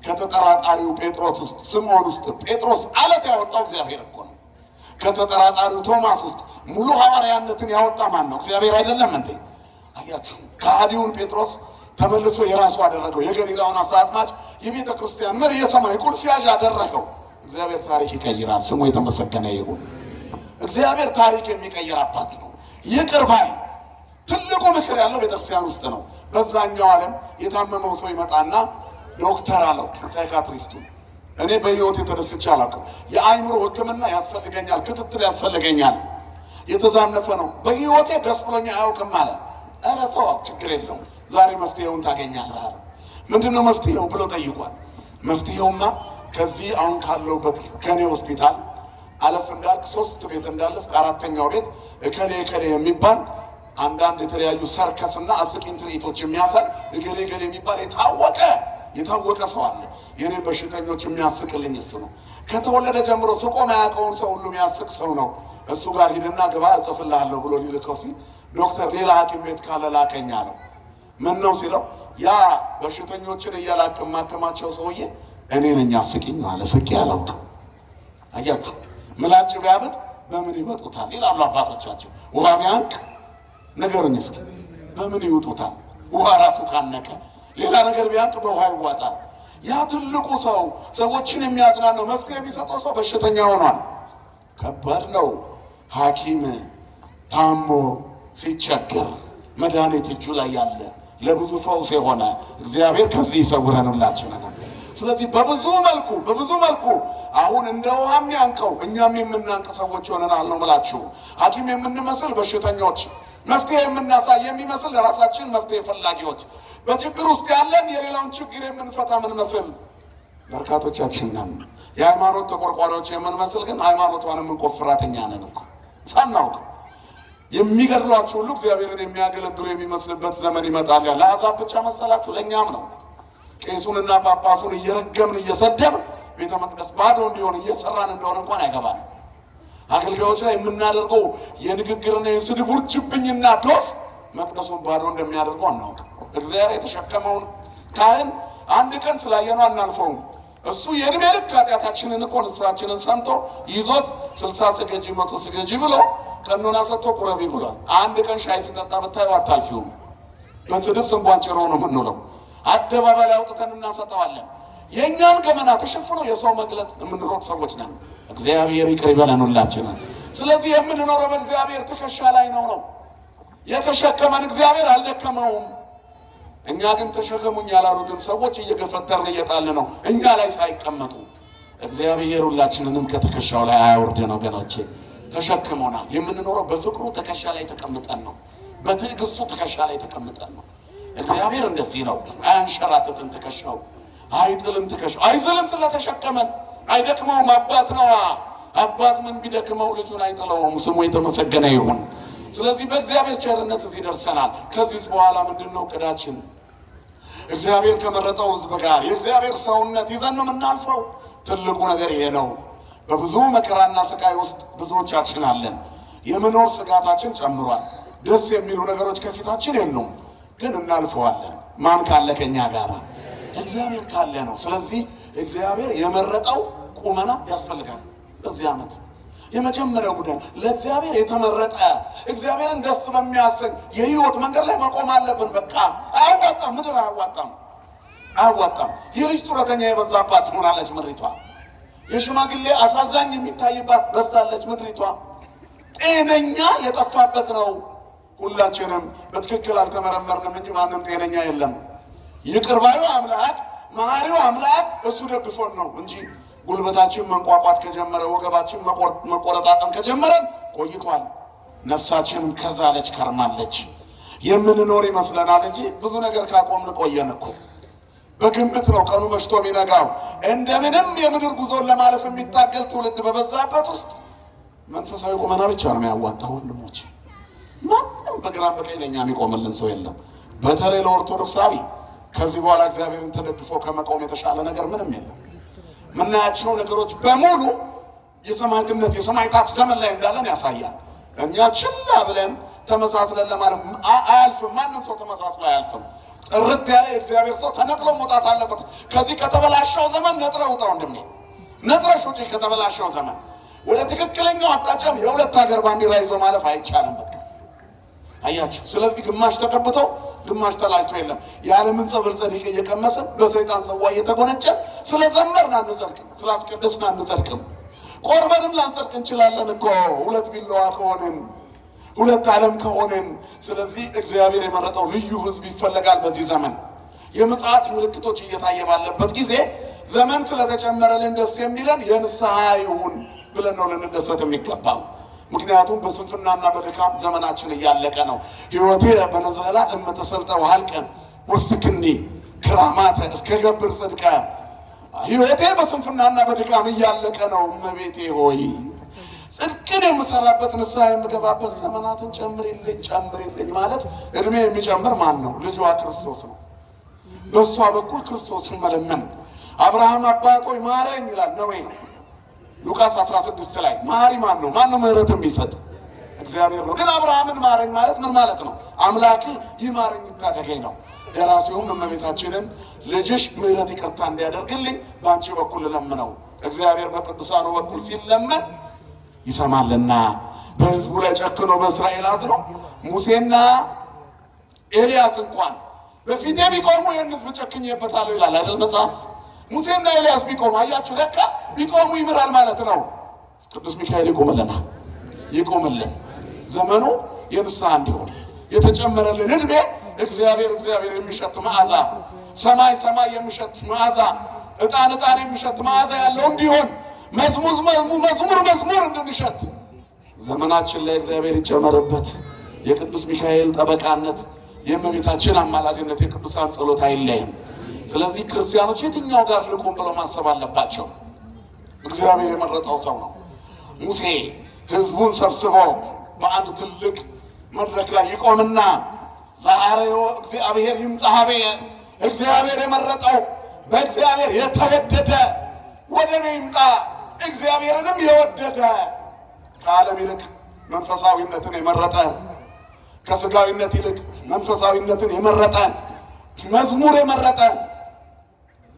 Speaker 1: ከተጠራጣሪው ጴጥሮስ ውስጥ ስምዖን ውስጥ ጴጥሮስ አለት ያወጣው እግዚአብሔር እኮ ነው። ከተጠራጣሪው ቶማስ ውስጥ ሙሉ ሐዋርያነትን ያወጣ ማን ነው? እግዚአብሔር አይደለም እንዴ? አያችሁ፣ ከሃዲውን ጴጥሮስ ተመልሶ የራሱ አደረገው። የገሊላውን አሳ አጥማጅ የቤተ ክርስቲያን መሪ የሰማይ ቁልፍ ያዥ አደረገው። እግዚአብሔር ታሪክ ይቀይራል። ስሙ የተመሰገነ ይሁን። እግዚአብሔር ታሪክ የሚቀይር አባት ነው። ይቅር ባይ። ትልቁ ምክር ያለው ቤተክርስቲያን ውስጥ ነው። በዛኛው ዓለም የታመመው ሰው ይመጣና ዶክተር አለው ሳይካትሪስቱ፣ እኔ በህይወት የተደስቼ አላውቅም። የአእምሮ ሕክምና ያስፈልገኛል፣ ክትትል ያስፈልገኛል። የተዛነፈ ነው። በህይወቴ ደስ ብሎኛ አያውቅም አለ። ኧረ ተው ችግር የለውም ዛሬ መፍትሄውን ታገኛለህ አለ። ምንድነው መፍትሄው ብሎ ጠይቋል። መፍትሄውማ ከዚህ አሁን ካለውበት ከኔ ሆስፒታል አለፍ እንዳልክ 3 ቤት እንዳለፍ ከአራተኛው ቤት እከሌ እከሌ የሚባል አንዳንድ የተለያዩ ሰርከስና አስቂኝ ትርኢቶች የሚያሳይ እከሌ እከሌ የሚባል የታወቀ ሰው አለ። የኔን በሽተኞች የሚያስቅልኝ እሱ ነው። ከተወለደ ጀምሮ ስቆ ማያውቀውን ሰው ሁሉ የሚያስቅ ሰው ነው። እሱ ጋር ሂድና ግባ እጽፍልሃለሁ ብሎ ሊልከው ሲል ዶክተር ሌላ ሐኪም ቤት ካለ ላከኝ አለው። ምን ነው ሲለው ያ በሽተኞችን እያላክ ማከማቸው ሰውዬ እኔ ነኝ አስቂኝ አለ። ስቄ አላውቅም። አያችሁ፣ ምላጭ ቢያብጥ በምን ይወጡታል ይላሉ አባቶቻቸው። ውሃ ቢያንቅ ነገሩኝ እስኪ በምን ይወጡታል? ውሃ ራሱ ካነቀ ሌላ ነገር ቢያንቅ በውሃ ይዋጣል። ያ ትልቁ ሰው ሰዎችን የሚያዝናነው መፍትሄ የሚሰጠው ሰው በሽተኛ ሆኗል። ከባድ ነው። ሐኪም ታሞ ሲቸገር መድኃኒት እጁ ላይ ያለ ለብዙ ፈውስ የሆነ እግዚአብሔር ከዚህ ይሰውረን ሁላችንን። ስለዚህ በብዙ መልኩ አሁን እንደ ውሃ የሚያንቀው እኛም የምናንቅ ሰዎች ሆነናል ነው የምላችሁ። ሐኪም የምንመስል በሽተኞች፣ መፍትሄ የምናሳይ የሚመስል ለራሳችን መፍትሄ ፈላጊዎች፣ በችግር ውስጥ ያለን የሌላውን ችግር የምንፈታ የምንመስል በርካቶቻችን ነን። የሃይማኖት ተቆርቋሪዎች የምንመስል ግን ሃይማኖቷን የምንቆፍራት እኛ ነን እኮ ሳናውቅ። የሚገድሏችሁ ሁሉ እግዚአብሔርን የሚያገለግሉ የሚመስልበት ዘመን ይመጣል። ለአሕዛብ ብቻ መሰላችሁ? ለእኛም ነው። ቄሱንና ጳጳሱን እየረገምን እየሰደብን ቤተ መቅደስ ባዶ እንዲሆን እየሰራን እንደሆነ እንኳን አይገባል። አገልጋዮች ላይ የምናደርገው የንግግርና የስድብ ውርጅብኝና ዶፍ መቅደሱን ባዶ እንደሚያደርገው አናውቅም። እግዚአብሔር የተሸከመውን ካህን አንድ ቀን ስላየነው አናልፈውም። እሱ የዕድሜ ልክ ኃጢአታችንን እኮ ንስሐችንን ሰምቶ ይዞት 60 ስገጂ 100 ስገጂ ብሎ ቀኖና ሰጥቶ ቁረቢ ብሏል። አንድ ቀን ሻይ ሲጠጣ ብታዩ አታልፊውም። በስድብ ስንቧን ጭሮ ነው የምንውለው። አደባባይ ላይ አውጥተን እናሰጠዋለን። የእኛን ገመና ተሸፍኖ የሰው መግለጥ የምንሮጥ ሰዎች ነን። እግዚአብሔር ይቅር ይበለን ሁላችንን። ስለዚህ የምንኖረው በእግዚአብሔር ትከሻ ላይ ነው። የተሸከመን እግዚአብሔር አልደከመውም። እኛ ግን ተሸከሙኝ ያላሉትን ሰዎች እየገፈተርን እየጣልን ነው፣ እኛ ላይ ሳይቀመጡ። እግዚአብሔር ሁላችንንም ከትከሻው ላይ አያወርደን ወገኖቼ። ተሸክሞናል። የምንኖረው በፍቅሩ ትከሻ ላይ ተቀምጠን ነው። በትዕግስቱ ትከሻ ላይ ተቀምጠን ነው። እግዚአብሔር እንደዚህ ነው። አያንሸራትትም ትከሻው፣ አይጥልም ትከሻው፣ አይዝልም ስለተሸከመን። አይደክመውም፣ አባት ነዋ። አባት ምን ቢደክመው ልጁን አይጥለውም። ስሙ የተመሰገነ ይሁን። ስለዚህ በእግዚአብሔር ቸርነት እዚህ ደርሰናል። ከዚህ በኋላ ምንድነው እቅዳችን? እግዚአብሔር ከመረጠው ሕዝብ ጋር የእግዚአብሔር ሰውነት ይዘን ነው የምናልፈው። ትልቁ ነገር ይሄ ነው። በብዙ መከራና ስቃይ ውስጥ ብዙዎቻችን አለን። የመኖር ስጋታችን ጨምሯል። ደስ የሚሉ ነገሮች ከፊታችን የሉም፣ ግን እናልፈዋለን። ማን ካለ ከኛ ጋር? እግዚአብሔር ካለ ነው። ስለዚህ እግዚአብሔር የመረጠው ቁመና ያስፈልጋል። በዚህ ዓመት የመጀመሪያው ጉዳይ ለእግዚአብሔር የተመረጠ እግዚአብሔርን ደስ በሚያሰኝ የህይወት መንገድ ላይ መቆም አለብን። በቃ አያዋጣም፣ ምድር አያዋጣም። የልጅ ጡረተኛ የበዛባት ሆናለች ምድሪቷ። የሽማግሌ አሳዛኝ የሚታይባት በስታለች ምድሪቷ። ጤነኛ የጠፋበት ነው። ሁላችንም በትክክል አልተመረመርንም እንጂ ማንም ጤነኛ የለም። ይቅር ባዩ አምላክ መሐሪው አምላክ እሱ ደግፎን ነው እንጂ ጉልበታችን መንቋቋት ከጀመረ ወገባችን መቆረጣጠም ከጀመረን ቆይቷል። ነፍሳችን ከዛለች ከርማለች። የምንኖር ይመስለናል እንጂ ብዙ ነገር ካቆምን ቆየን እኮ። በግምት ነው ቀኑ መሽቶ የሚነጋው። እንደምንም የምድር ጉዞን ለማለፍ የሚታገል ትውልድ በበዛበት ውስጥ መንፈሳዊ ቁመና ብቻ ነው የሚያዋጣው ወንድሞች። ማንም በግራም በቀኝ ለኛ የሚቆምልን ሰው የለም። በተለይ ለኦርቶዶክሳዊ ከዚህ በኋላ እግዚአብሔርን ተደግፎ ከመቆም የተሻለ ነገር ምንም የለም። ምናያቸው ነገሮች በሙሉ የሰማዕትነት የሰማዕታት ዘመን ላይ እንዳለን ያሳያል። እኛ ችላ ብለን ተመሳስለን ለማለፍ አያልፍም። ማንም ሰው ተመሳስሎ አያልፍም። ጥርት ያለ የእግዚአብሔር ሰው ተነቅሎ መውጣት አለበት። ከዚህ ከተበላሸው ዘመን ነጥረ ውጣ ወንድሜ፣ ነጥረሽ ውጪ ከተበላሸው ዘመን። ወደ ትክክለኛው አቅጣጫም የሁለት ሀገር ባንዲራ ይዞ ማለፍ አይቻልም። በቃ አያችሁ። ስለዚህ ግማሽ ተቀብተው ግማሽ ተላጭቶ የለም። የዓለምን ጸብር ጸዲቅ እየቀመስን በሰይጣን ጽዋ እየተጎነጨን ስለዘመርን አንጸድቅም፣ ስላስቀደስን አንጸድቅም። ቆርበንም ላንጸድቅ እንችላለን እኮ ሁለት ቢላዋ ከሆንን፣ ሁለት ዓለም ከሆንን። ስለዚህ እግዚአብሔር የመረጠው ልዩ ሕዝብ ይፈለጋል በዚህ ዘመን። የምጽአት ምልክቶች እየታየ ባለበት ጊዜ ዘመን ስለተጨመረልን ደስ የሚለን የንስሐ ይሁን ብለን ነው ልንደሰት የሚገባው። ምክንያቱም በስንፍናና በድካም ዘመናችን እያለቀ ነው። ሕይወቴ በነዘላ እምተሰልጠው ሀልቀን ወስክኒ ክራማተ እስከ ገብር ጽድቀ። ሕይወቴ በስንፍናና በድካም እያለቀ ነው። እመቤቴ ሆይ ጽድቅን የምሰራበት ንስሐ የምገባበት ዘመናትን ጨምሪልኝ ማለት እድሜ የሚጨምር ማን ነው? ልጇ ክርስቶስ ነው። በእሷ በኩል ክርስቶስን መለመን። አብርሃም አባቶይ ማረኝ ይላል ነዌ ሉቃስ 16 ላይ። መሐሪ ማን ነው? ማን ነው ምህረት የሚሰጥ? እግዚአብሔር ነው። ግን አብርሃምን ማረኝ ማለት ምን ማለት ነው? አምላክ ይማረኝ ይታደገኝ ነው። ደራሲውም እመቤታችንን ልጅሽ ምህረት ይቅርታ እንዲያደርግልኝ በአንቺ በኩል ለምነው። እግዚአብሔር በቅዱሳኑ በኩል ሲለመን ይሰማልና በሕዝቡ ላይ ጨክኖ በእስራኤል አዝኖ ሙሴና ኤልያስ እንኳን በፊቴ ቢቆሙ ይህን ሕዝብ ጨክኜበታለሁ ይላል አይደል መጽሐፍ? ሙሴና ኤልያስ ቢቆሙ አያችሁ፣ ለካ ቢቆሙ ይምራል ማለት ነው። ቅዱስ ሚካኤል ይቆምልን። ዘመኑ የንስሐ እንዲሆን የተጨመረልን ዕድሜ እግዚአብሔር የሚሸት መዓዛ፣ ሰማይ የሚሸት መዓዛ፣ ዕጣን የሚሸት መዓዛ ያለው እንዲሆን መዝሙር እንድንሸት ዘመናችን ላይ እግዚአብሔር ይጨመርበት። የቅዱስ ሚካኤል ጠበቃነት፣ የእመቤታችን አማላጅነት፣ የቅዱሳን ጸሎት አይለይም። ስለዚህ ክርስቲያኖች የትኛው ጋር ልቁም ብለው ማሰብ አለባቸው። እግዚአብሔር የመረጠው ሰው ነው። ሙሴ ሕዝቡን ሰብስቦ በአንድ ትልቅ መድረክ ላይ ይቆምና ዛሬው እግዚአብሔር ይምጻሐቤ፣ እግዚአብሔር የመረጠው በእግዚአብሔር የተወደደ ወደ እኔ ይምጣ፣ እግዚአብሔርንም የወደደ ከዓለም ይልቅ መንፈሳዊነትን የመረጠ ከስጋዊነት ይልቅ መንፈሳዊነትን የመረጠ መዝሙር የመረጠ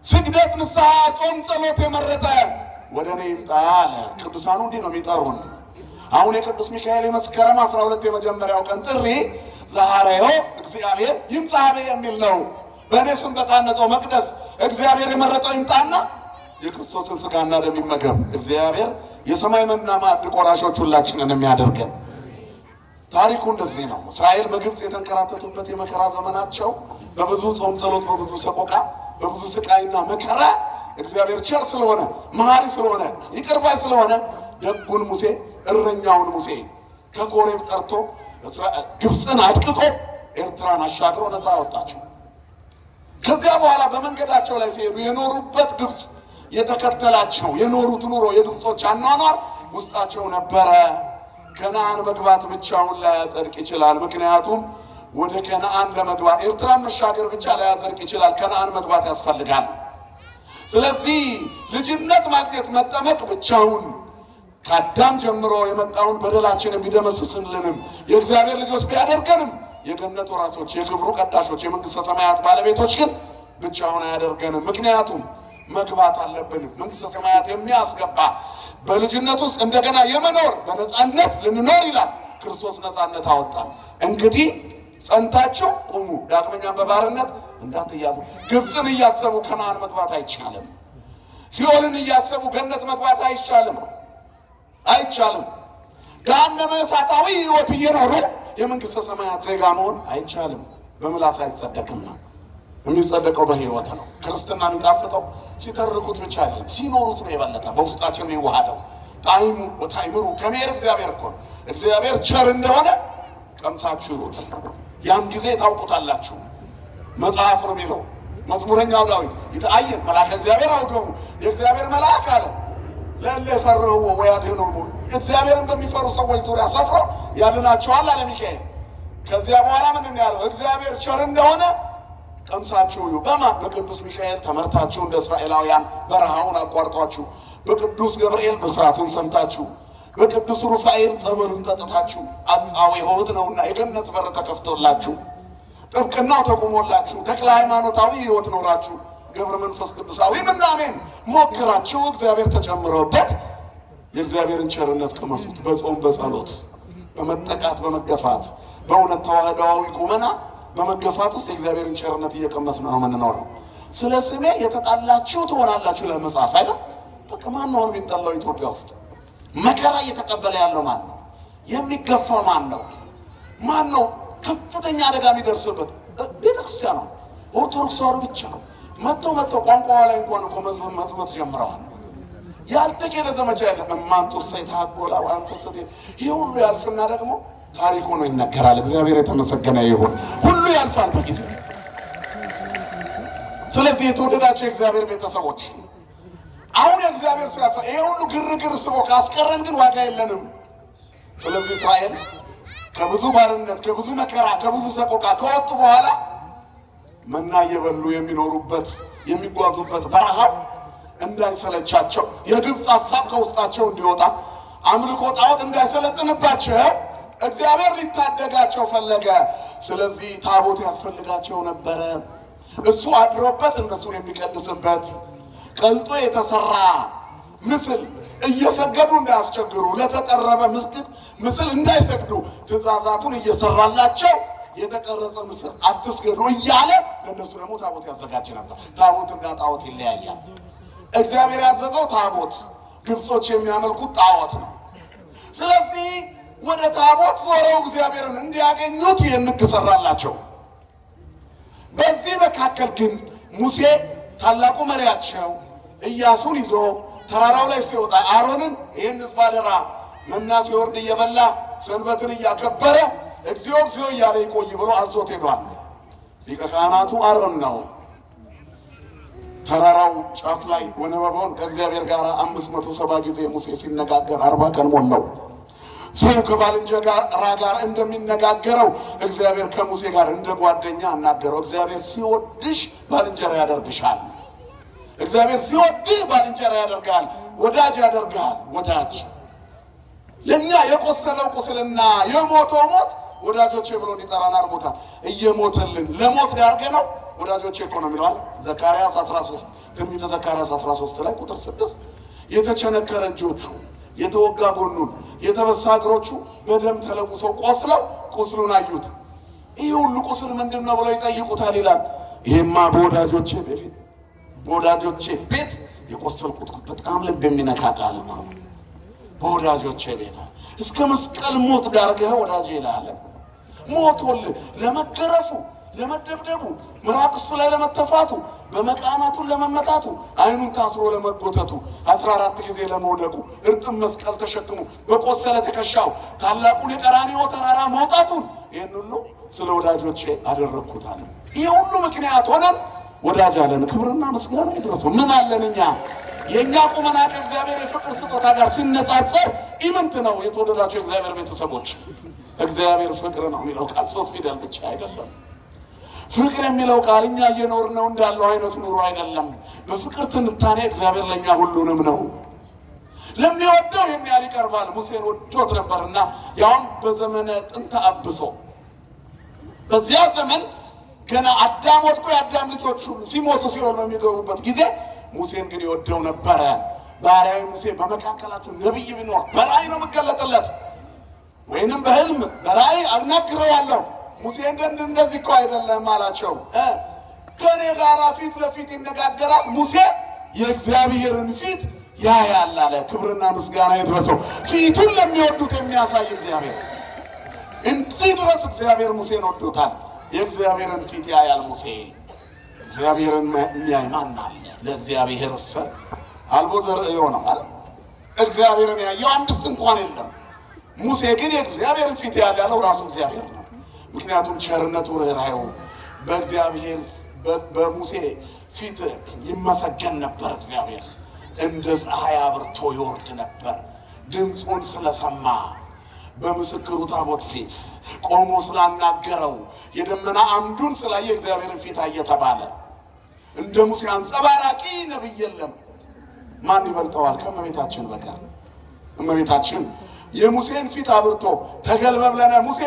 Speaker 1: ስግደት፣ ንስሐ፣ ጾም፣ ጸሎት የመረጠ ወደ እኔ ይምጣ አለ። ቅዱሳኑ እንዲህ ነው የሚጠሩን። አሁን የቅዱስ ሚካኤል የመስከረም 12 የመጀመሪያው ቀን ጥሪ ዛሬው እግዚአብሔር ይምጻሐቤ የሚል ነው። በእኔ ስም በታነጸው መቅደስ እግዚአብሔር የመረጠው ይምጣና የክርስቶስን ስጋና ደም ይመገብ። እግዚአብሔር የሰማይ መና ማዕድ ቆራሾች ሁላችንን የሚያደርገን። ታሪኩ እንደዚህ ነው። እስራኤል በግብፅ የተንከራተቱበት የመከራ ዘመናቸው በብዙ ጾም ጸሎት፣ በብዙ ሰቆቃ፣ በብዙ ስቃይና መከራ እግዚአብሔር ቸር ስለሆነ መሐሪ ስለሆነ ይቅር ባይ ስለሆነ ደጉን ሙሴ እረኛውን ሙሴ ከኮሬብ ጠርቶ ግብፅን አድቅቆ ኤርትራን አሻግሮ ነፃ አወጣቸው። ከዚያ በኋላ በመንገዳቸው ላይ ሲሄዱ የኖሩበት ግብፅ የተከተላቸው የኖሩት ኑሮ የግብጾች አኗኗር ውስጣቸው ነበረ። ከነዓን መግባት ብቻውን ላያጸድቅ ይችላል። ምክንያቱም ወደ ከነዓን ለመግባት ኤርትራን መሻገር ብቻ ላያጸድቅ ይችላል። ከነዓን መግባት ያስፈልጋል። ስለዚህ ልጅነት ማግኘት መጠመቅ ብቻውን ከአዳም ጀምሮ የመጣውን በደላችንን ቢደመስስልንም የእግዚአብሔር ልጆች ቢያደርገንም የገነቱ ራሶች፣ የክብሩ ቀዳሾች፣ የመንግሥተ ሰማያት ባለቤቶች ግን ብቻውን አያደርገንም። ምክንያቱም መግባት አለብን። መንግሥተ ሰማያት የሚያስገባ በልጅነት ውስጥ እንደገና የመኖር በነፃነት ልንኖር ይላል። ክርስቶስ ነፃነት አወጣን። እንግዲህ ጸንታችሁ ቁሙ፣ ዳግመኛም በባርነት እንዳትያዙ። ግብፅን እያሰቡ ከነዓን መግባት አይቻልም። ሲኦልን እያሰቡ ገነት መግባት አይቻልም። ገሃነመ እሳታዊ ሕይወት እየኖሩ የመንግሥተ ሰማያት ዜጋ መሆን አይቻልም። በምላስ አይጸደቅም። የሚጸደቀው በሕይወት ነው። ክርስትና የሚጣፍጠው ሲተርኩት ብቻ አይደለም፣ ሲኖሩት ነው። የበለጠ በውስጣችን የሚዋሃደው ጣዕሙ ወታይምሩ ከመሄድ እግዚአብሔር እኮ ነው። እግዚአብሔር ቸር እንደሆነ ቀምሳችሁ ይሁት፣ ያን ጊዜ ታውቁታላችሁ። መጽሐፍ ነው የሚለው መዝሙረኛው ዳዊት ይተአየን መልአከ እግዚአብሔር አውዶሙ፣ የእግዚአብሔር መልአክ አለ ለእለ የፈርህዎ ወያድኅኖሙ፣ እግዚአብሔርን በሚፈሩ ሰዎች ዙሪያ ሰፍሮ ያድናቸዋል አለ ሚካኤል። ከዚያ በኋላ ምንድን ያለው? እግዚአብሔር ቸር እንደሆነ ቀምሳችሁ እዩ። በማን? በቅዱስ ሚካኤል ተመርታችሁ እንደ እስራኤላውያን በረሃውን አቋርጧችሁ፣ በቅዱስ ገብርኤል ብስራቱን ሰምታችሁ፣ በቅዱስ ሩፋኤል ጸበሉን ጠጥታችሁ፣ አጻዊ ሕይወት ነውና የገነት በር ተከፍቶላችሁ፣ ጥብቅናው ተቁሞላችሁ፣ ተክለ ሃይማኖታዊ ሕይወት ኖራችሁ፣ ገብረ መንፈስ ቅዱሳዊ ምናኔን ሞክራችሁ እግዚአብሔር ተጨምሮበት የእግዚአብሔርን ቸርነት ቅመሱት። በጾም በጸሎት በመጠቃት በመገፋት በእውነት ተዋህዳዊ ቁመና በመገፋት ውስጥ የእግዚአብሔርን ቸርነት እየቀመስን ነው የምንኖረው። ስለ ስሜ የተጣላችሁ ትሆናላችሁ ለመጽሐፍ አይደል? በቃ ማን ነው የሚጠላው? ኢትዮጵያ ውስጥ መከራ እየተቀበለ ያለው ማን ነው? የሚገፋው ማን ነው? ማን ነው ከፍተኛ አደጋ የሚደርስበት? ቤተክርስቲያኗ ኦርቶዶክስ ተዋሕዶ ብቻ ነው። መጥተው ቋንቋዋ ላይ እንኳን እኮ መዝመት ጀምረዋል። ያልተኬደ ዘመቻ የለም። እማንቱሰ ይትሐጐላ ወአንትሰ ይህ ሁሉ ያልፍና ደግሞ ታሪክ ሆኖ ይነገራል። እግዚአብሔር የተመሰገነ ይሁን። ሁሉ ያልፋል በጊዜው። ስለዚህ የተወደዳቸው የእግዚአብሔር ቤተሰቦች አሁን የእግዚአብሔር ሰው ያልፋል። ይሄ ሁሉ ግርግር ስቦ ካስቀረን ግን ዋጋ የለንም። ስለዚህ እስራኤል ከብዙ ባርነት፣ ከብዙ መከራ፣ ከብዙ ሰቆቃ ከወጡ በኋላ መና እየበሉ የሚኖሩበት የሚጓዙበት በረሃው እንዳይሰለቻቸው፣ የግብፅ ሀሳብ ከውስጣቸው እንዲወጣ፣ አምልኮ ጣዖት እንዳይሰለጥንባቸው እግዚአብሔር ሊታደጋቸው ፈለገ። ስለዚህ ታቦት ያስፈልጋቸው ነበረ። እሱ አድሮበት እነሱን የሚቀድስበት ቀልጦ የተሰራ ምስል እየሰገዱ እንዳያስቸግሩ፣ ለተጠረበ ምስል እንዳይሰግዱ ትእዛዛቱን እየሰራላቸው የተቀረጸ ምስል አትስገዱ እያለ ለእነሱ ደግሞ ታቦት ያዘጋጅ ነበር። ታቦትና ጣዖት ይለያያል። እግዚአብሔር ያዘዘው ታቦት፣ ግብጾች የሚያመልኩት ጣዖት ነው። ስለዚህ ወደ ታቦት ዞረው እግዚአብሔርን እንዲያገኙት ይህን ሕግ ሰራላቸው። በዚህ መካከል ግን ሙሴ ታላቁ መሪያቸው ኢያሱን ይዞ ተራራው ላይ ሲወጣ አሮንን ይህን ሕዝብ አደራ መና ሲወርድ እየበላ ሰንበትን እያከበረ እግዚኦ እግዚኦ እያለ ይቆይ ብሎ አዞት ሄዷል። ሊቀ ካህናቱ አሮን ነው። ተራራው ጫፍ ላይ ወነበቦን ከእግዚአብሔር ጋር 570 ጊዜ ሙሴ ሲነጋገር 40 ቀን ሞላው። ሰው ከባልንጀራ ጋር እንደሚነጋገረው እግዚአብሔር ከሙሴ ጋር እንደ ጓደኛ አናገረው። እግዚአብሔር ሲወድሽ ባልንጀራ ያደርግሻል። እግዚአብሔር ሲወድህ ባልንጀራ ያደርጋል፣ ወዳጅ ያደርጋል። ወዳጅ ለእኛ የቆሰለው ቁስልና የሞተው ሞት ወዳጆቼ ብሎ እንዲጠራን አድርጎታል። እየሞተልን ለሞት ዳርገ ነው ወዳጆቼ እኮ ነው የሚለዋል ዘካርያስ 13 ትንቢተ ዘካርያስ 13 ላይ ቁጥር 6 የተቸነከረ እጆቹ፣ የተወጋ ጎኑን፣ የተበሳ እግሮቹ በደም ተለውሰው ቆስለው ቁስሉን አዩት። ይህ ሁሉ ቁስል ምንድን ነው ብለው ይጠይቁታል ይላል። ይሄማ በወዳጆቼ ቤት የቆሰልኩት በጣም ልብ የሚነካ ቃል ነው። በወዳጆቼ ቤት እስከ መስቀል ሞት ዳርገህ ወዳጄ ይላል። ሞቶልህ ለመገረፉ፣ ለመደብደቡ፣ ምራቅ እሱ ላይ ለመተፋቱ፣ በመቃናቱን ለመመታቱ፣ አይኑን ታስሮ ለመጎተቱ፣ 14 ጊዜ ለመውደቁ፣ እርጥብ መስቀል ተሸክሞ በቆሰለ ትከሻው ታላቁን የቀራንዮ ተራራ መውጣቱን ይህን ሁሉ ስለ ወዳጆቼ አደረግኩት አለ። ይህ ሁሉ ምክንያት ሆነን ወዳጅ አለን። ክብርና ምስጋና ይድረሰው። ምን አለን እኛ? የኛ ቁመና ከእግዚአብሔር የፍቅር ስጦታ ጋር ሲነጻጸር ኢምንት ነው። የተወደዳችሁ የእግዚአብሔር ቤተሰቦች እግዚአብሔር ፍቅር ነው የሚለው ቃል 3 ፊደል ብቻ አይደለም። ፍቅር የሚለው ቃል እኛ እየኖርነው እንዳለው አይነት ኑሮ አይደለም። በፍቅር ትንታኔ እግዚአብሔር ለኛ ሁሉንም ነው። ለሚወደው ይህን ያህል ይቀርባል። ሙሴን ወዶት ነበርና ያውም በዘመነ ጥንተ አብሶ በዚያ ዘመን ገና አዳም ወድቆ የአዳም ልጆች ሁሉ ሲሞቱ ሲኦል በሚገቡበት ጊዜ ሙሴን ግን ይወደው ነበረ። ባሪያዬ ሙሴ በመካከላችሁ ነቢይ ቢኖር በራእይ ነው የምገለጥለት፣ ወይንም በህልም በራእይ አናግረዋለሁ። ሙሴ እንደዚህ እኮ አይደለም አላቸው። ከኔ ጋር ፊት ለፊት ይነጋገራል፣ ሙሴ የእግዚአብሔርን ፊት ያያል አለ። ክብርና ምስጋና ይድረሰው። ፊቱን ለሚወዱት የሚያሳይ እግዚአብሔር። እንዲህ ድረስ እግዚአብሔር ሙሴን ወዶታል። የእግዚአብሔርን ፊት ያያል ሙሴ። እግዚአብሔርን የሚያይ ማን አለ? ለእግዚአብሔር አልቦ ዘርእዮ ነው አይደል? እግዚአብሔርን ያየው አንድስ እንኳን የለም። ሙሴ ግን የእግዚአብሔርን ፊት ያለው ራሱ እግዚአብሔር ነው። ምክንያቱም ቸርነቱ ርኅራኄው በእግዚአብሔር በሙሴ ፊት ይመሰገን ነበር። እግዚአብሔር እንደ ፀሐይ አብርቶ ይወርድ ነበር። ድምፁን ስለሰማ በምስክሩ ታቦት ፊት ቆሞ ስላናገረው የደመና አምዱን ስላየ እግዚአብሔርን ፊት አየ ተባለ። እንደ ሙሴ አንጸባራቂ ነቢይ የለም። ማን ይበልጠዋል ከእመቤታችን በቀር? እመቤታችን የሙሴን ፊት አብርቶ ተገልበብለነ ሙሴ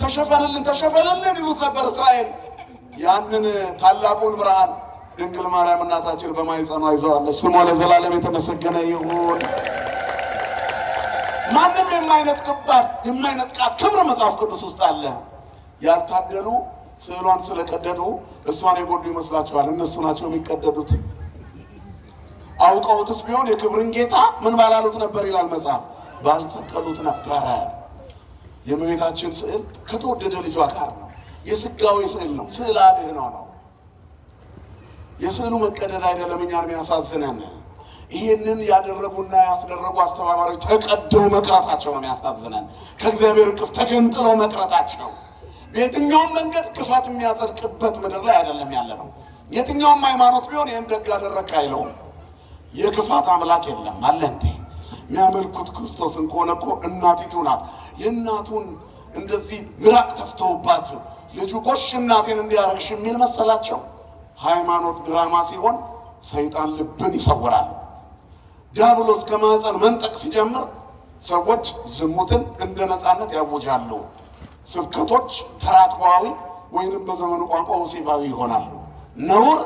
Speaker 1: ተሸፈንልን ተሸፈንልን ይሉት ነበር እስራኤል። ያንን ታላቁን ብርሃን ድንግል ማርያም እናታችን በማኅፀኗ ይዘዋለች። ስሟ ለዘላለም የተመሰገነ ይሁን። ማንም የማይነጥቃት ክብር መጽሐፍ ቅዱስ ውስጥ አለ። ያልታደሉ ስዕሏን ስለቀደዱ እሷን የጎዱ ይመስላችኋል? እነሱ ናቸው የሚቀደዱት። አውቀውትስ ቢሆን የክብርን ጌታ ምን ባላሉት ነበር ይላል መጽሐፍ፣ ባልሰቀሉት ነበረ። የእመቤታችን ስዕል ከተወደደ ልጇ ጋር ነው። የስጋዊ ስዕል ነው። ስዕል አድኅኖ ነው። የስዕሉ መቀደድ አይደለም እኛን የሚያሳዝነን። ይህንን ያደረጉና ያስደረጉ አስተባባሪዎች ተቀደው መቅረታቸው ነው የሚያሳዝነን። ከእግዚአብሔር እቅፍ ተገንጥለው መቅረታቸው። በየትኛውም መንገድ ክፋት የሚያጸድቅበት ምድር ላይ አይደለም ያለ ነው። የትኛውም ሃይማኖት ቢሆን ይህን ደግ አደረግክ አይለውም። የክፋት አምላክ የለም አለ እንዴ? የሚያመልኩት ክርስቶስን ከሆነ እኮ እናቲቱ ናት። የእናቱን እንደዚህ ምራቅ ተፍተውባት ልጁ ጎሽ እናቴን እንዲያረግሽ የሚል መሰላቸው። ሃይማኖት ድራማ ሲሆን ሰይጣን ልብን ይሰውራል። ዲያብሎስ ከማህፀን መንጠቅ ሲጀምር ሰዎች ዝሙትን እንደ ነፃነት ያውጃሉ። ስብከቶች ተራክባዊ ወይንም በዘመኑ ቋንቋ ወሲባዊ ይሆናሉ። ነውር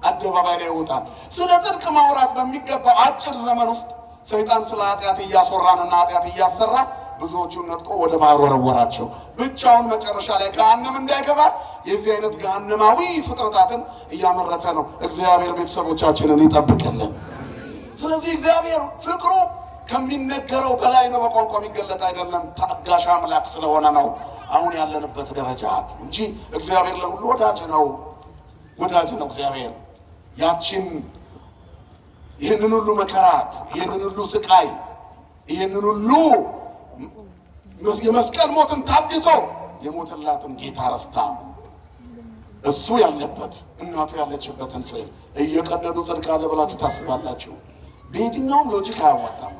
Speaker 1: አደባባይ ላይ ይወጣል። ስለ ጽድቅ ማውራት በሚገባው አጭር ዘመን ውስጥ ሰይጣን ስለ ኃጢአት እያስወራንና ኃጢአት እያሰራ ብዙዎቹን ነጥቆ ወደ ባህር ወረወራቸው። ብቻውን መጨረሻ ላይ ገሃነም እንዳይገባ የዚህ አይነት ገሃነማዊ ፍጥረታትን እያመረተ ነው። እግዚአብሔር ቤተሰቦቻችንን ይጠብቅልን። ስለዚህ እግዚአብሔር ፍቅሩ ከሚነገረው በላይ ነው። በቋንቋ የሚገለጥ አይደለም። ታጋሽ አምላክ ስለሆነ ነው አሁን ያለንበት ደረጃ እንጂ እግዚአብሔር ለሁሉ ወዳጅ ነው። ወዳጅ ነው እግዚአብሔር። ይህንን ሁሉ መከራ፣ ይህንን ሁሉ ስቃይ፣ ይህንን ሁሉ የመስቀል ሞትን ታግሶ የሞተላትን ጌታ ረስታ እሱ ያለበት እናቱ ያለችበትን ስዕል እየቀደዱ ጽድቅ አለ ብላችሁ ታስባላችሁ? በየትኛውም ሎጂክ አያዋጣም።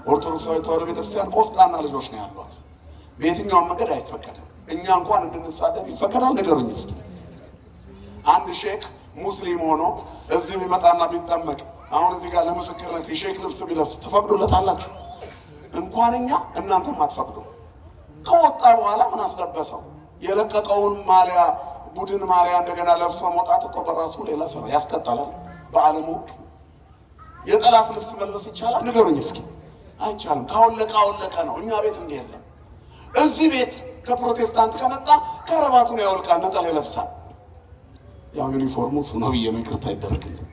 Speaker 1: ኦርቶዶክሳዊ ተዋሕዶ ቤተክርስቲያን ቆፍጣና ልጆች ነው ያሏት። በየትኛውም መንገድ አይፈቀድም። እኛ እንኳን እንድንሳደብ ይፈቀዳል? ንገሩኝ እስኪ። አንድ ሼክ ሙስሊም ሆኖ እዚህ ቢመጣና ቢጠመቅ አሁን እዚህ ጋር ለምስክርነት የሼክ ልብስ ቢለብስ ትፈቅዱለታላችሁ? እንኳን እኛ እናንተም አትፈቅዱ። ከወጣ በኋላ ምን አስለበሰው? የለቀቀውን ማሊያ ቡድን ማሊያ እንደገና ለብሶ መውጣት እኮ በራሱ ሌላ ስራ ያስቀጣላል። በዓለሙ የጠላት ልብስ መልበስ ይቻላል? ንገሩኝ እስኪ። አይቻልም። ካወለቀ ነው። እኛ ቤት እንዲህ የለም። እዚህ ቤት ከፕሮቴስታንት ከመጣ ከረባቱን ያወልቃል፣ ነጠላ ይለብሳል። ያው ዩኒፎርሙ እሱ ነው ብዬ ነው፣ ይቅርታ ይደረግልኝ።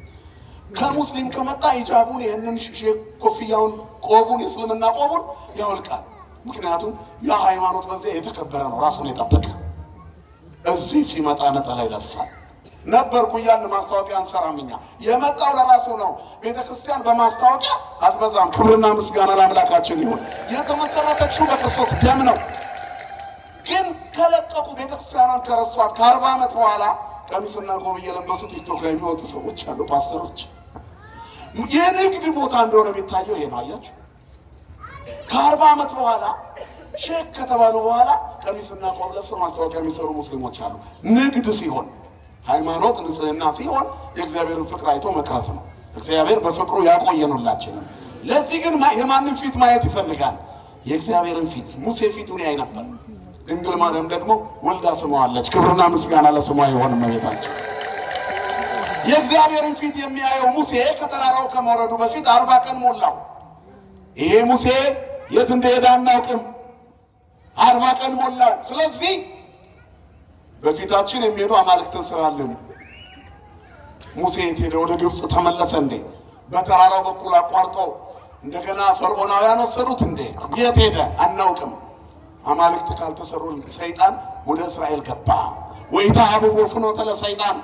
Speaker 1: ከሙስሊም ከመጣ ሂጃቡን፣ ይህንን ኮፍያውን፣ ቆቡን፣ የእስልምና ቆቡን ያወልቃል። ምክንያቱም ያ ሃይማኖት በዚያ የተከበረ ነው፣ ራሱን የጠበቀ። እዚህ ሲመጣ ነጠላ ይለብሳል። ነበርኩ እያልን ማስታወቂያ አንሰራም እኛ። የመጣው ለራሱ ነው። ቤተክርስቲያን በማስታወቂያ አትበዛም። ክብርና ምስጋና ለአምላካችን ይሁን። የተመሰረተችው በክርስቶስ ደም ነው። ግን ከለቀቁ ቤተክርስቲያኗን ከረሷት ከ40 ዓመት በኋላ ቀሚስና ቆብ እየለበሱ ቲክቶክ ላይ የሚወጡ ሰዎች አሉ፣ ፓስተሮች። የንግድ ቦታ እንደሆነ የሚታየው ይሄ ነው። አያችሁ፣ ከ40 ዓመት በኋላ ሼክ ከተባሉ በኋላ ቀሚስና ቆብ ለብሰው ማስታወቂያ የሚሰሩ ሙስሊሞች አሉ። ንግድ ሲሆን ሃይማኖት ንጽህና ሲሆን የእግዚአብሔርን ፍቅር አይቶ መቅረት ነው። እግዚአብሔር በፍቅሩ ያቆየኑላችን። ለዚህ ግን የማንን ፊት ማየት ይፈልጋል? የእግዚአብሔርን ፊት። ሙሴ ፊቱን ያይ ነበር። ድንግል ማርያም ደግሞ ወልዳ ስመዋለች። ክብርና ምስጋና ለስሟ ይሁን። እመቤታችን የእግዚአብሔርን ፊት የሚያየው ሙሴ ከተራራው ከመውረዱ በፊት 40 ቀን ሞላው። ይሄ ሙሴ የት እንደሄደ አናውቅም። 40 ቀን ሞላው። ስለዚህ በፊታችን የሚሄዱ አማልክትን ስራልን። ሙሴ የት ሄደ? ወደ ግብፅ ተመለሰ እንዴ? በተራራው በኩል አቋርጦ እንደገና ፈርዖናውያን ወሰዱት እንዴ? የት ሄደ? አናውቅም። አማልክት ካልተሰሩልን ሰይጣን ወደ እስራኤል ገባ። ወኢታብኡ ፍኖተ ለሰይጣን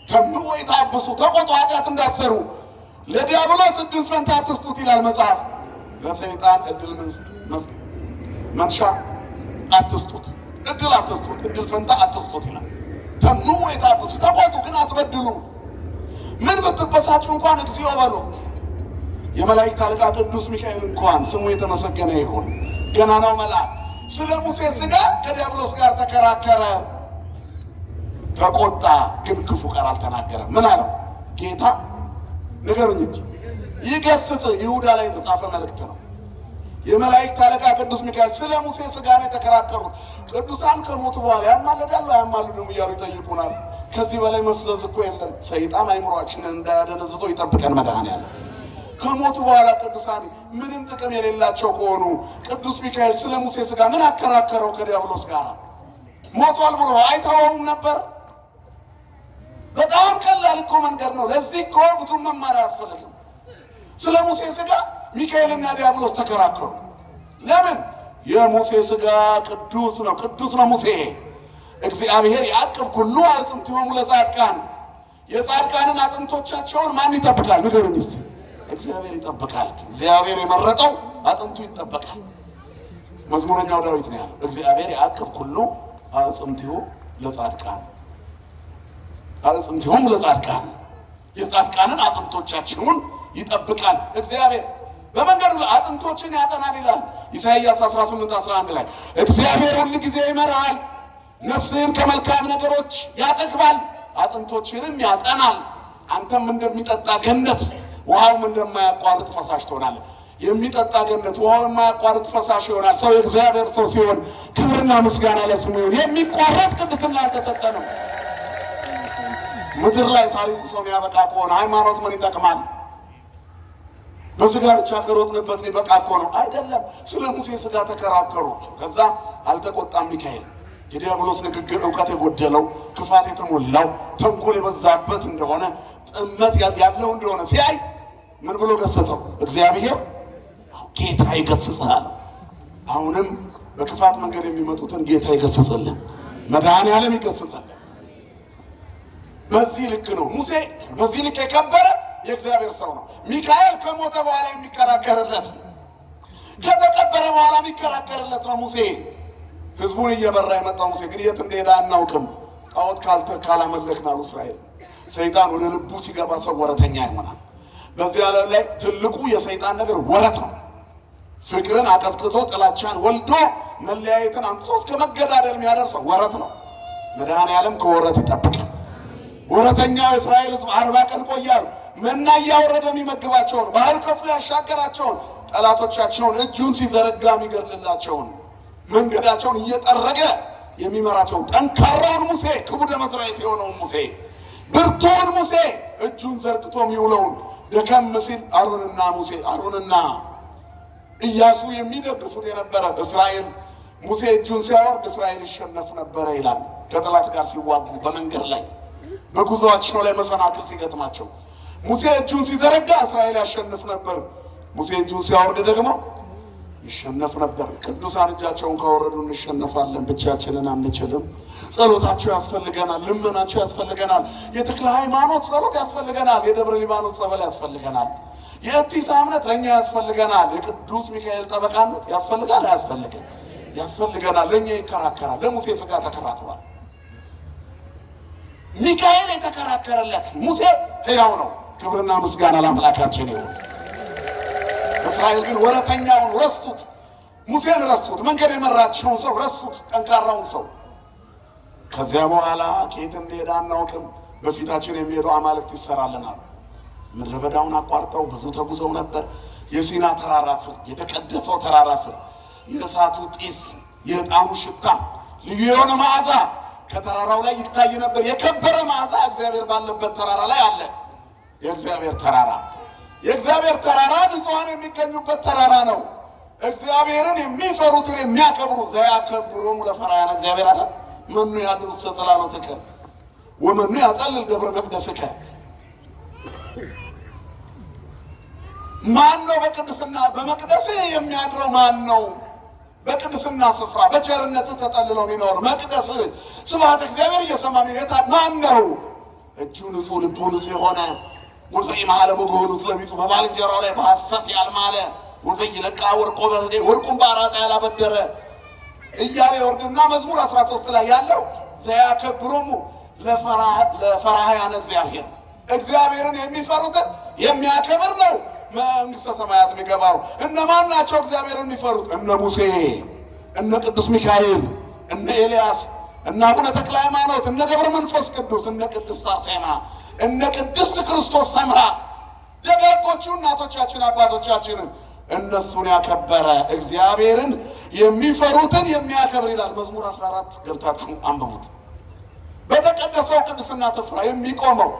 Speaker 1: ተምሩ ወኢታብሱ፣ ተቆጡ ኃጢአት እንዳትሰሩ፣ ለዲያብሎስ እድል ፈንታ አትስጡት ይላል መጽሐፍ። ለሰይጣን እድል መንሻ አትስጡት፣ እድል አትስጡት፣ እድል ፈንታ አትስጡት ይላል። ተምሩ ወኢታብሱ፣ ተቆጡ ግን አትበድሉ። ምን ብትበሳጩ እንኳን እግዚኦ በሉ። የመላእክት አለቃ ቅዱስ ሚካኤል እንኳን ስሙ የተመሰገነ ይሁን፣ ገናናው መልአክ ስለ ሙሴ ሥጋ ከዲያብሎስ ጋር ተከራከረ፣ ተቆጣ፣ ግን ክፉ ቃል አልተናገረም። ምን አለው ጌታ? ንገሩኝ እንጂ ይገስጽ። ይሁዳ ላይ የተጻፈ መልእክት ነው። የመላእክት አለቃ ቅዱስ ሚካኤል ስለ ሙሴ ሥጋ ነው የተከራከሩት። ቅዱሳን ከሞቱ በኋላ ያማልዳሉ አያማልዱም እያሉ ይጠይቁናል። ከዚህ በላይ መፍዘዝ እኮ የለም። ሰይጣን አይምሯችንን እንዳያደነዝዘው ይጠብቀን መድኃኔዓለም። ከሞቱ በኋላ ቅዱሳን ምንም ጥቅም የሌላቸው ከሆኑ ቅዱስ ሚካኤል ስለ ሙሴ ሥጋ ምን አከራከረው ከዲያብሎስ ጋር? ሞቷል ብሎ አይተወውም ነበር? በጣም ቀላል እኮ መንገድ ነው። ለዚህ እኮ ብዙ መማር አያስፈልግም። ስለ ሙሴ ሥጋ ሚካኤልና ዲያብሎስ ተከራከሩ። ለምን? የሙሴ ሥጋ ቅዱስ ነው፣ ቅዱስ ነው ሙሴ። እግዚአብሔር ያዕቅብ ኩሉ አዕጽምቲሆሙ ለጻድቃን፣ የጻድቃንን አጥንቶቻቸውን ማን ይጠብቃል? ንገሩኝ እስቲ። እግዚአብሔር ይጠብቃል። እግዚአብሔር የመረጠው አጥንቱ ይጠበቃል። መዝሙረኛው ዳዊት ነው ያለው፣ እግዚአብሔር ያዕቅብ ኩሉ አዕጽምቲሆሙ ለጻድቃን፣ አዕጽምቲሆሙ ለጻድቃን፣ የጻድቃንን አጥንቶቻቸውን ይጠብቃል። እግዚአብሔር በመንገዱ ላይ አጥንቶችን ያጠናል ይላል ኢሳይያስ 18:11 ላይ። እግዚአብሔር ሁል ጊዜ ይመራሃል፣ ነፍስህን ከመልካም ነገሮች ያጠግባል፣ አጥንቶችንም ያጠናል። አንተም እንደሚጠጣ ገነት ውሃውም እንደማያቋርጥ ፈሳሽ ትሆናለህ። የሚጠጣ ገነት ውሃው የማያቋርጥ ፈሳሽ ይሆናል። ሰው የእግዚአብሔር ሰው ሲሆን ክብርና ምስጋና ለስሙ ይሁን። የሚቋረጥ ቅድስና አልተሰጠንም። ምድር ላይ ታሪኩ ሰውን ያበቃ ከሆነ ሃይማኖት ምን ይጠቅማል? በስጋ ብቻ ከሮጥንበት ሊበቃ እኮ ነው አይደለም። ስለ ሙሴ ሥጋ ተከራከሩ። ከዛ አልተቆጣም ሚካኤል። የዲያብሎስ ንግግር እውቀት የጎደለው ክፋት የተሞላው ተንኮል የበዛበት እንደሆነ ጥመት ያለው እንደሆነ ሲያይ ምን ብሎ ገሰጸው? እግዚአብሔር ጌታ ይገስጽሃል። አሁንም በክፋት መንገድ የሚመጡትን ጌታ ይገስጽልን፣ መድኃኔዓለም ይገስጽልን። በዚህ ልክ ነው ሙሴ፣ በዚህ ልክ የከበረ የእግዚአብሔር ሰው ነው። ሚካኤል ከሞተ በኋላ የሚከራከርለት፣ ከተቀበረ በኋላ የሚከራከርለት ነው ሙሴ። ህዝቡን እየመራ የመጣው ሙሴ ግን የት እንደሄደ አናውቅም። ጣዖት ካላመለክን አሉ እስራኤል። ሰይጣን ወደ ልቡ ሲገባ ሰው ወረተኛ ይሆናል። በዚህ ዓለም ላይ ትልቁ የሰይጣን ነገር ወረት ነው። ፍቅርን አቀዝቅዞ ጥላቻን ወልዶ መለያየትን አምጥቶ እስከ መገዳደል የሚያደርሰው ወረት ነው። መድኃኔዓለም ከወረት ይጠብቃል። ወረተኛው የእስራኤል ህዝብ 40 ቀን ቆያሉ። መና እያወረደ የሚመግባቸውን፣ ባህር ከፍሎ ያሻገራቸውን፣ ጠላቶቻቸውን እጁን ሲዘረጋ የሚገድልላቸውን፣ መንገዳቸውን እየጠረገ የሚመራቸውን ጠንካራውን ሙሴ፣ ክቡደ መሥዋዕት የሆነውን ሙሴ፣ ብርቱውን ሙሴ፣ እጁን ዘርግቶ የሚውለውን፣ ደከም ሲል አሮንና ኢያሱ የሚደግፉት የነበረ እስራኤል፣ ሙሴ እጁን ሲያወርድ እስራኤል ይሸነፍ ነበረ ይላል። ከጠላት ጋር ሲዋጉ በመንገድ ላይ በጉዞአቸው ላይ መሰናክል ሲገጥማቸው ሙሴ እጁን ሲዘረጋ እስራኤል ያሸንፍ ነበር። ሙሴ እጁን ሲያወርድ ደግሞ ይሸነፍ ነበር። ቅዱሳን እጃቸውን ካወረዱ እንሸነፋለን፣ ብቻችንን አንችልም። ጸሎታቸው ያስፈልገናል፣ ልመናቸው ያስፈልገናል፣ የተክለ ሃይማኖት ጸሎት ያስፈልገናል፣ የደብረ ሊባኖስ ጸበል ያስፈልገናል፣ የእቲሳ እምነት ለእኛ ያስፈልገናል፣ የቅዱስ ሚካኤል ጠበቃነት ያስፈልጋል። ያስፈልገናል። ለእኛ ይከራከራል። ለሙሴ ሥጋ ተከራክሯል። ሚካኤል የተከራከረለት ሙሴ ሕያው ነው። ክብርና ምስጋና ለአምላካችን ይሁን። እስራኤል ግን ወረተኛውን ረሱት፣ ሙሴን ረሱት፣ መንገድ የመራቸውን ሰው ረሱት፣ ጠንካራውን ሰው። ከዚያ በኋላ ከየት እንደሄደ አናውቅም፣ በፊታችን የሚሄዱ አማልክት ይሰራልናል። ምድረ በዳውን አቋርጠው ብዙ ተጉዘው ነበር። የሲና ተራራ ስር፣ የተቀደሰው ተራራ ስር የእሳቱ ጢስ፣ የዕጣኑ ሽታ፣ ልዩ የሆነ መዓዛ ከተራራው ላይ ይታይ ነበር። የከበረ መዓዛ እግዚአብሔር ባለበት ተራራ ላይ አለ። የእግዚአብሔር ተራራ ንጹሐን የሚገኙበት ተራራ ነው። እግዚአብሔርን የሚፈሩትን የሚያከብሩ ዘያከብሮሙ ለፈራያነ እግዚአብሔር አለ። መኑ ያድር ውስተ ጽላሎትከ ወመኑ ያጸልል ደብረ መቅደስከ። ማን ነው በቅድስና በመቅደስ የሚያድረው? ማን ነው በቅድስና ስፍራ በቸርነት ተጠልሎ የሚኖር? መቅደስ ስብሐተ እግዚአብሔር እየሰማ ሚሄታ ማን ነው? እጁ ንጹሕ ልቡ ንጹሕ የሆነ ወዘይ መሐለ በጎሉት ለሚጡ በባልንጀራው ላይ በሐሰት ያልማለ ወዘይ ለቃ ወርቆ በርዴ ወርቁን በአራጣ ያላበደረ እያለ ይወርድና መዝሙር 13 ላይ ያለው ዘያከብሮሙ ለፈራህያነ እግዚአብሔር፣ እግዚአብሔርን የሚፈሩትን የሚያከብር ነው መንግሥተ ሰማያት የሚገባው። እነማን ናቸው እግዚአብሔርን የሚፈሩት? እነ ሙሴ፣ እነ ቅዱስ ሚካኤል፣ እነ ኤልያስ፣ እነ አቡነ ተክለ ሃይማኖት፣ እነ ገብረ መንፈስ ቅዱስ፣ እነ ቅድስት አርሴማ፣ እነ ቅድስት ክርስቶስ ሰምራ፣ ደጋጎቹ እናቶቻችን አባቶቻችንን እነሱን ያከበረ እግዚአብሔርን የሚፈሩትን የሚያከብር ይላል መዝሙር 14 ገብታችሁ አንብቡት። በተቀደሰው ቅድስና ስፍራ የሚቆመው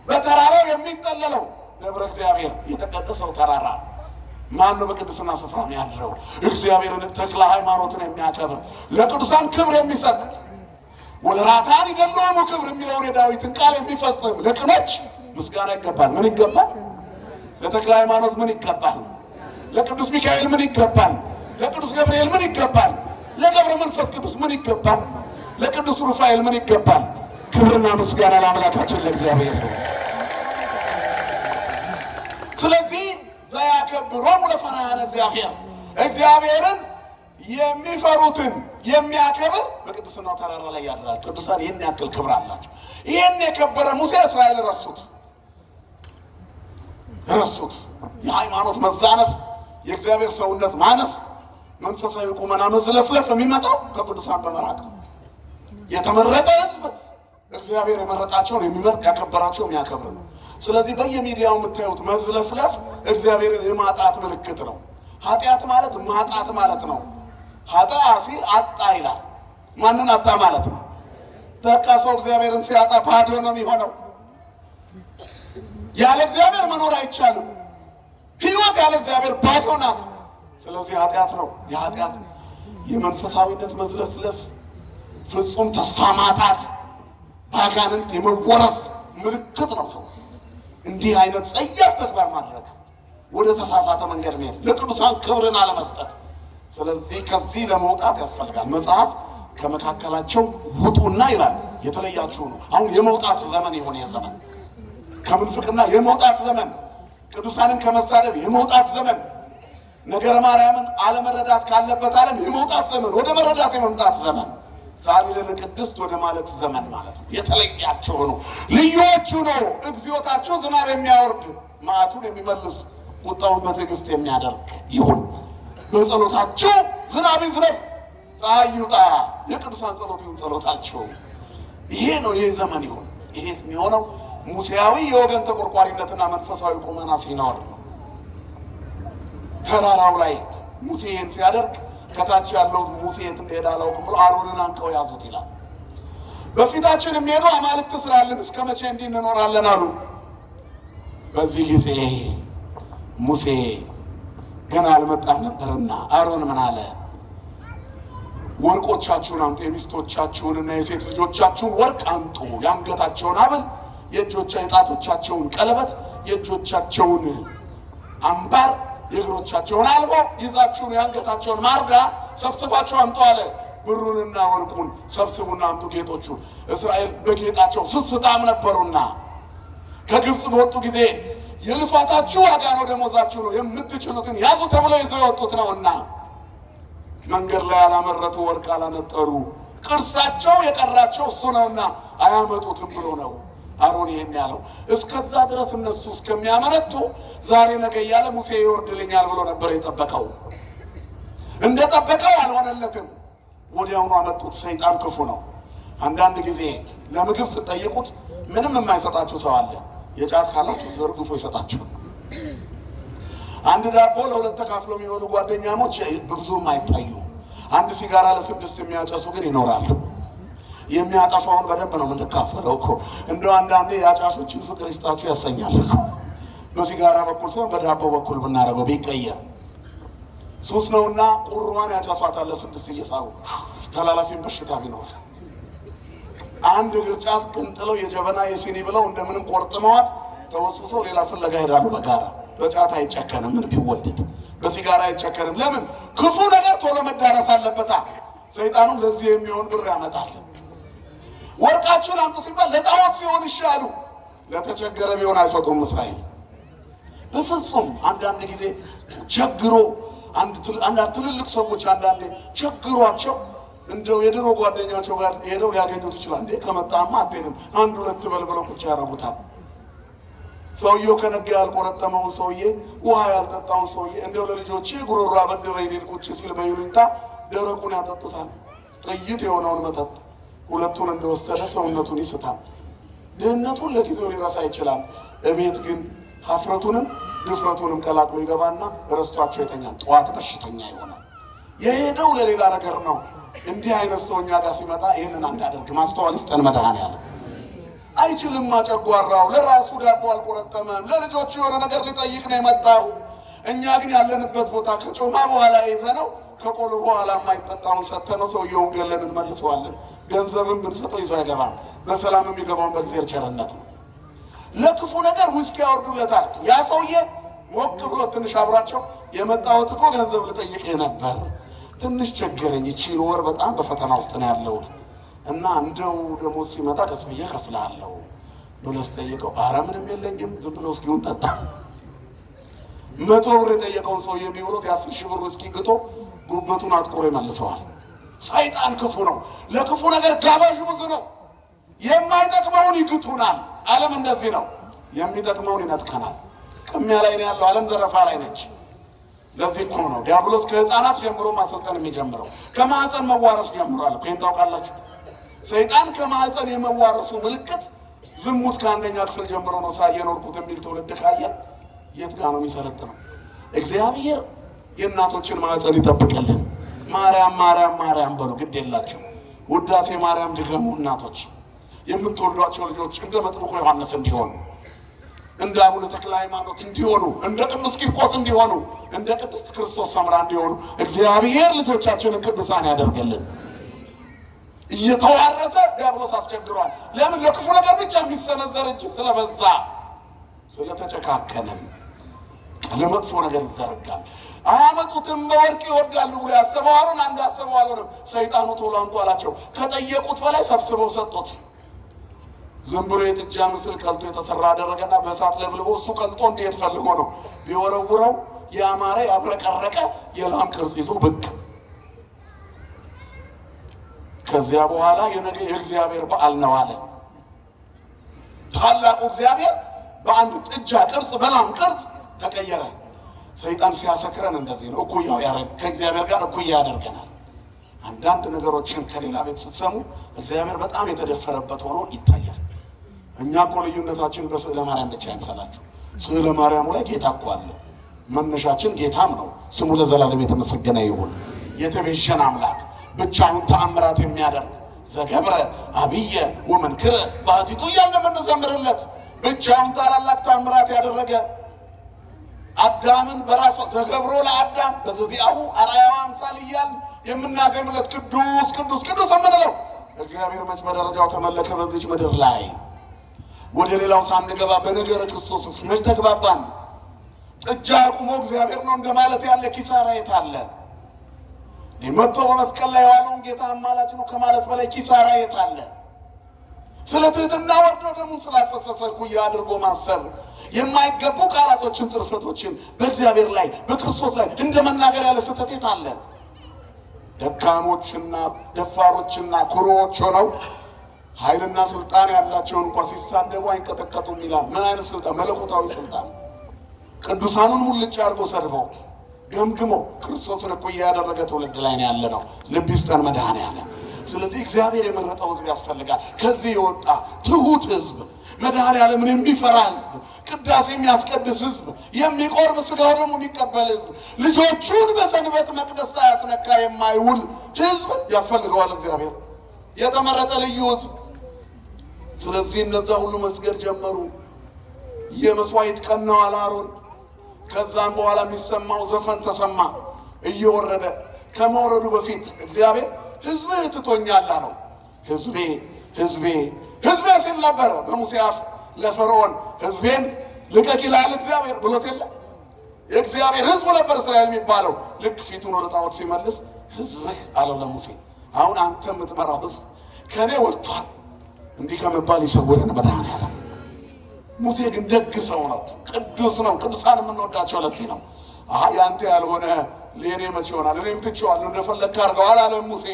Speaker 1: በተራራው የሚጠለለው ደብረ እግዚአብሔር የተቀደሰው ተራራ ማን ነው? በቅድስና ስፍራ ያለው እግዚአብሔርን ተክለ ሃይማኖትን የሚያከብር ለቅዱሳን ክብር የሚሰጥ ወለራታን ይገለሙ ክብር የሚለውን የዳዊትን ቃል የሚፈጽም ለቅኖች ምስጋና ይገባል። ምን ይገባል? ለተክለ ሃይማኖት ምን ይገባል? ለቅዱስ ሚካኤል ምን ይገባል? ለቅዱስ ገብርኤል ምን ይገባል? ለገብረ መንፈስ ቅዱስ ምን ይገባል? ለቅዱስ ሩፋኤል ምን ይገባል? ክብርና ምስጋና ለአምላካችን ለእግዚአብሔር ነው። ስለዚህ ዘያከብሮሙ ለፈራህያነ እግዚአብሔር፣ እግዚአብሔርን የሚፈሩትን የሚያከብር በቅድስናው ተራራ ላይ ያድራል። ቅዱሳን ይህን ያክል ክብር አላቸው። ይህን የከበረ ሙሴ እስራኤል ረሱት። የሃይማኖት መዛነፍ፣ የእግዚአብሔር ሰውነት ማነስ፣ መንፈሳዊ ቁመና መዝለፍለፍ የሚመጣው ከቅዱሳን በመራቅ ነው። የተመረጠ ሕዝብ እግዚአብሔር የመረጣቸውን የሚመርጥ ያከበራቸው የሚያከብር ነው። ስለዚህ በየሚዲያው የምታዩት መዝለፍለፍ እግዚአብሔርን የማጣት ምልክት ነው። ኃጢአት ማለት ማጣት ማለት ነው። ኃጢአ ሲል አጣ ይላል። ማንን አጣ ማለት ነው? በቃ ሰው እግዚአብሔርን ሲያጣ ባዶ ነው የሚሆነው። ያለ እግዚአብሔር መኖር አይቻልም። ሕይወት ያለ እግዚአብሔር ባዶ ናት። ስለዚህ ኃጢአት ነው። የኃጢአት የመንፈሳዊነት መዝለፍለፍ፣ ፍጹም ተስፋ ማጣት፣ ባጋንንት የመወረስ ምልክት ነው። ሰው እንዲህ አይነት ጸያፍ ተግባር ማድረግ፣ ወደ ተሳሳተ መንገድ መሄድ፣ ለቅዱሳን ክብርን አለመስጠት። ስለዚህ ከዚህ ለመውጣት ያስፈልጋል። መጽሐፍ ከመካከላቸው ውጡና ይላል። የተለያችሁ ነው። አሁን የመውጣት ዘመን የሆነ የዘመን ከምንፍቅና የመውጣት ዘመን፣ ቅዱሳንን ከመሳደብ የመውጣት ዘመን፣ ነገረ ማርያምን አለመረዳት ካለበት ዓለም የመውጣት ዘመን፣ ወደ መረዳት የመምጣት ዘመን፣ ዛሬ ለቅድስት ወደ ማለት ዘመን ማለት ነው። የተለያችሁ ነው፣ ልዩዎቹ ነው። እግዚኦታችሁ ዝናብ የሚያወርድ መዓቱን የሚመልስ ቁጣውን በትዕግስት የሚያደርግ ይሁን። በጸሎታችሁ ዝናብ ይዝነብ፣ ፀሐይ ይውጣ። የቅዱሳን ጸሎት ይሁን ጸሎታቸው። ይሄ ነው ይሄ ዘመን ይሁን። ይሄ የሚሆነው ሙሴያዊ የወገን ተቆርቋሪነትና መንፈሳዊ ቁመና ሲኖር ነው። ተራራው ላይ ሙሴን ሲያደርግ ከታች ያለው ሙሴ የት እንደሄደ አላውቅም ብሎ አሮንን አንቀው ያዙት ይላል። በፊታችን የሚሄዱ አማልክት ስላለን እስከ መቼ እንዲህ እንኖራለን አሉ። በዚህ ጊዜ ሙሴ ገና አልመጣም ነበርና አሮን ምን አለ? ወርቆቻችሁን አምጡ፣ የሚስቶቻችሁንና የሴት ልጆቻችሁን ወርቅ አምጡ፣ የአንገታቸውን ሐብል፣ የጣቶቻቸውን ቀለበት፣ የእጆቻቸውን አምባር፣ የእግሮቻቸውን አልቦ ይዛችሁን የአንገታቸውን ማርዳ ሰብስባችሁ አምጡ አለ። ብሩንና ወርቁን ሰብስቡና አምጡ ጌጦቹን። እስራኤል በጌጣቸው ስስታም ነበሩና ከግብፅ በወጡ ጊዜ የልፋታችሁ ዋጋ ነው፣ ደሞዛችሁ ነው፣ የምትችሉትን ያዙ ተብለው ይዘው የወጡት ነውና መንገድ ላይ አላመረቱ፣ ወርቅ አላነጠሩ፣ ቅርሳቸው የቀራቸው እሱ ነውና አያመጡትም ብሎ ነው። አሮን ይሄን ያለው እስከዛ ድረስ እነሱ እስከሚያመረቱ ዛሬ ነገ እያለ ሙሴ ይወርድልኛል ብሎ ነበር የጠበቀው። እንደጠበቀው አልሆነለትም። ወዲያውኑ አመጡት። ሰይጣን ክፉ ነው። አንዳንድ ጊዜ ለምግብ ስትጠይቁት ምንም የማይሰጣችሁ ሰው አለ። የጫት ካላችሁ ዘርግፎ ይሰጣችሁ። አንድ ዳቦ ለሁለት ተካፍሎ የሚበሉ ጓደኛሞች ብዙም አይታዩ። አንድ ሲጋራ ለ6 የሚያጨሱ ግን ይኖራሉ። የሚያጠፋውን በደንብ ነው የምንካፈለው እኮ። እንደው አንዳንዴ የአጫሾችን ፍቅር ይስጣችሁ ያሰኛል እኮ። በሲጋራ በኩል ሲሆን በዳቦ በኩል ብናደርገው ቢቀየር ሱስ ነውና ቁርዋን ያጨሷታል ለ6 እየሳቡ ተላላፊን በሽታ ቢኖር አንድ ግርጫት ቅንጥለው የጀበና የሲኒ ብለው እንደምንም ቆርጥመዋት ተወስብሰው ሌላ ፍለጋ ሄዳሉ በጋራ። በጫት አይጨከንም ምን ቢወደድ፣ በሲጋራ አይጨከንም። ለምን? ክፉ ነገር ቶሎ መዳረስ አለበታ። ሰይጣኑም ለዚህ የሚሆን ብር ያመጣል። ወርቃችሁን አምጡ ሲባል ለጣዖት ሲሆን ይሻሉ፣ ለተቸገረ ቢሆን አይሰጡም እስራኤል በፍጹም። አንዳንድ ጊዜ ቸግሮ አንዳንድ ትልልቅ ሰዎች አንዳንዴ ቸግሯቸው እንደው የድሮ ጓደኛቸው ጋር ሄደው ሊያገኙት ይችላል። እንዴ ከመጣማ አትሄድም አንድ ሁለት በልብለው ቁጭ ያደርጉታል። ሰውየው ከነጋ ያልቆረጠመውን ሰውዬ ውሃ ያልጠጣውን ሰውዬ እንደው ለልጆቼ ጉሮሮ አበድረኝ ሊል ቁጭ ሲል በይሉኝታ ደረቁን ያጠጡታል። ጥይት የሆነውን መጠጥ ሁለቱን እንደወሰደ ሰውነቱን ይስታል። ድህነቱን ለጊዜው ሊረሳ ይችላል። እቤት ግን ሀፍረቱንም ድፍረቱንም ቀላቅሎ ይገባና ረስቷቸው የተኛል። ጠዋት በሽተኛ ይሆናል። የሄደው ለሌላ ነገር ነው። እንዲህ አይነት ሰው እኛ ጋር ሲመጣ ይህንን አንዳደርግ ማስተዋል ይስጠን መድኃኔዓለም። አይችልም ማጨጓራው፣ ለራሱ ዳቦ አልቆረጠመም፣ ለልጆቹ የሆነ ነገር ሊጠይቅ ነው የመጣው። እኛ ግን ያለንበት ቦታ ከጮማ በኋላ ይዘነው ከቆሎ በኋላ የማይጠጣውን ሰተነው ሰውየውን ገለን እንመልሰዋለን። ገንዘብን ብንሰጠው ይዞ አይገባም። በሰላም የሚገባውን በእግዚአብሔር ቸርነት ነው። ለክፉ ነገር ውስኪ ያወርዱለታል። ያ ሰውዬ ሞቅ ብሎ ትንሽ አብሯቸው የመጣሁት እኮ ገንዘብ ልጠይቅ ነበር፣ ትንሽ ቸገረኝ፣ ይቺን ወር በጣም በፈተና ውስጥ ነው ያለሁት እና እንደው ደግሞ ሲመጣ ቀስ ብዬ እከፍልሃለሁ ብሎ ስጠይቀው ኧረ ምንም የለኝም ዝም ብሎ እስኪውን ጠጣ። 100 ብር የጠየቀውን ሰውዬ የሚብሎት የ10 ሺህ ብር እስኪ ግቶ ጉበቱን አጥቁሮ ይመልሰዋል። ሰይጣን ክፉ ነው። ለክፉ ነገር ጋባዥ ብዙ ነው። የማይጠቅመውን ይግቱናል። ዓለም እንደዚህ ነው። የሚጠቅመውን ይነጥቀናል። ቅሚያ ላይ ነው ያለው። ዓለም ዘረፋ ላይ ነች። ለዚህ እኮ ነው ዲያብሎስ ከህፃናት ጀምሮ ማሰልጠን የሚጀምረው። ከማህፀን መዋረስ ጀምሯል። ይሄን ታውቃላችሁ። ሰይጣን ከማህፀን የመዋረሱ ምልክት ዝሙት ከአንደኛ ክፍል ጀምሮ ነው ሳየኖርኩት የሚል ትውልድ ካየ የት ጋር ነው የሚሰለጥነው? እግዚአብሔር የእናቶችን ማህፀን ይጠብቅልን። ማርያም ማርያም ማርያም በሉ፣ ግድ የላችሁ። ውዳሴ ማርያም ድገሙ እናቶች። የምትወልዷቸው ልጆች እንደ መጥምቁ ዮሐንስ እንዲሆኑ፣ እንደ አቡነ ተክለ ሃይማኖት እንዲሆኑ፣ እንደ ቅዱስ ቂርቆስ እንዲሆኑ፣ እንደ ቅድስት ክርስቶስ ሰምራ እንዲሆኑ እግዚአብሔር ልጆቻችንን ቅዱሳን ያደርግልን። እየተዋረሰ ዲያብሎስ አስቸግሯል። ለምን? ለክፉ ነገር ብቻ የሚሰነዘር እጅ ስለበዛ ስለተጨካከነም ለመጥፎ ነገር ይዘረጋል። አያመጡትም። በወርቅ ይወዳሉ ብሎ ያሰበው አሮን አንድ አሰበው አልሆነም። ሰይጣኑ ቶሎ አምጡ አላቸው። ከጠየቁት በላይ ሰብስበው ሰጡት። ዝም ብሎ የጥጃ ምስል ቀልጦ የተሰራ አደረገና በእሳት ለብልቦ እሱ ቀልጦ እንዲሄድ ፈልጎ ነው። ቢወረውረው ያማረ ያብረቀረቀ የላም ቅርጽ ይዞ ብቅ። ከዚያ በኋላ የነገ የእግዚአብሔር በዓል ነው አለ። ታላቁ እግዚአብሔር በአንድ ጥጃ ቅርጽ በላም ቅርጽ ተቀየረ። ሰይጣን ሲያሰክረን እንደዚህ ነው። እኩያው ከእግዚአብሔር ጋር እኩያ ያደርገናል። አንዳንድ ነገሮችን ከሌላ ቤት ስትሰሙ እግዚአብሔር በጣም የተደፈረበት ሆኖ ይታያል። እኛ እኮ ልዩነታችን በስዕለ ማርያም ብቻ አይምሰላችሁ። ስዕለ ማርያሙ ላይ ጌታ እኮ አለ። መነሻችን ጌታም ነው። ስሙ ለዘላለም የተመሰገነ ይሁን። የተቤዠን አምላክ ብቻውን ተአምራት የሚያደርግ ዘገብረ አብየ ወመንክረ ባሕቲቱ እያልን የምንዘምርለት ብቻውን ታላላቅ ተአምራት ያደረገ አዳምን በራሱ ዘገብሮ ለአዳም በዘዚአሁ አርአያው አምሳል እያልን የምናዜምለት ቅዱስ ቅዱስ ቅዱስ የምንለው እግዚአብሔር መች በደረጃው ተመለከ በዚች ምድር ላይ። ወደ ሌላው ሳንገባ በነገረ ክርስቶስ ውስጥ መች ተግባባን? ጥጃ አቁሞ እግዚአብሔር ነው እንደማለት ያለ ኪሳራ የት አለ? መጥቶ በመስቀል ላይ የዋለውን ጌታ አማላጅ ነው ከማለት በላይ ኪሳራ የት አለ? ስለ ትህትና ወርዶ ደሙን ስላፈሰሰ እኩያ አድርጎ ማሰብ፣ የማይገቡ ቃላቶችን ጽርፈቶችን በእግዚአብሔር ላይ በክርስቶስ ላይ እንደ መናገር ያለ ስህተት የት አለ? ደካሞችና ደፋሮችና ኩሮዎች ሆነው ኃይልና ስልጣን ያላቸውን እንኳን ሲሳደቡ አይንቀጠቀጡም ይላል። ምን አይነት ስልጣን? መለኮታዊ ስልጣን። ቅዱሳኑን ሙልጭ አድርጎ ሰድበው ገምግሞ ክርስቶስን እኩያ ያደረገ ትውልድ ላይ ነው ያለ ነው። ልብ ይስጠን መድኃኔዓለም። ስለዚህ እግዚአብሔር የመረጠው ሕዝብ ያስፈልጋል። ከዚህ የወጣ ትሁት ሕዝብ፣ መድኃኔዓለምን የሚፈራ ሕዝብ፣ ቅዳሴ የሚያስቀድስ ሕዝብ፣ የሚቆርብ ሥጋው ደግሞ የሚቀበል ሕዝብ፣ ልጆቹን በሰንበት መቅደስ ሳያስነካ የማይውል ሕዝብ ያስፈልገዋል እግዚአብሔር። የተመረጠ ልዩ ሕዝብ። ስለዚህ እነዛ ሁሉ መስገድ ጀመሩ። የመስዋዕት ቀን ነው አለ አሮን። ከዛም በኋላ የሚሰማው ዘፈን ተሰማ እየወረደ። ከመውረዱ በፊት እግዚአብሔር ሕዝብህ ትቶኛል አለው። ሕዝቤ ሕዝቤ ሕዝቤ ሲል ነበረ በሙሴ አፍ ለፈርዖን ሕዝቤን ልቀቅ ይላል እግዚአብሔር ብሎት የለ። የእግዚአብሔር ሕዝብ ነበር እስራኤል የሚባለው። ልክ ፊቱን ወደ ጣዖት ሲመልስ ሕዝብህ አለው ለሙሴ። አሁን አንተ የምትመራው ሕዝብ ከእኔ ወጥቷል። እንዲህ ከመባል ይሰውረን መድኃኔዓለም። ሙሴ ግን ደግ ሰው ነው፣ ቅዱስ ነው። ቅዱሳን የምንወዳቸው ለዚህ ነው። ያንተ ያልሆነ ለእኔ መቼ ይሆናል? እኔም ትቼዋለሁ እንደፈለግህ አድርገው አላለም ሙሴ።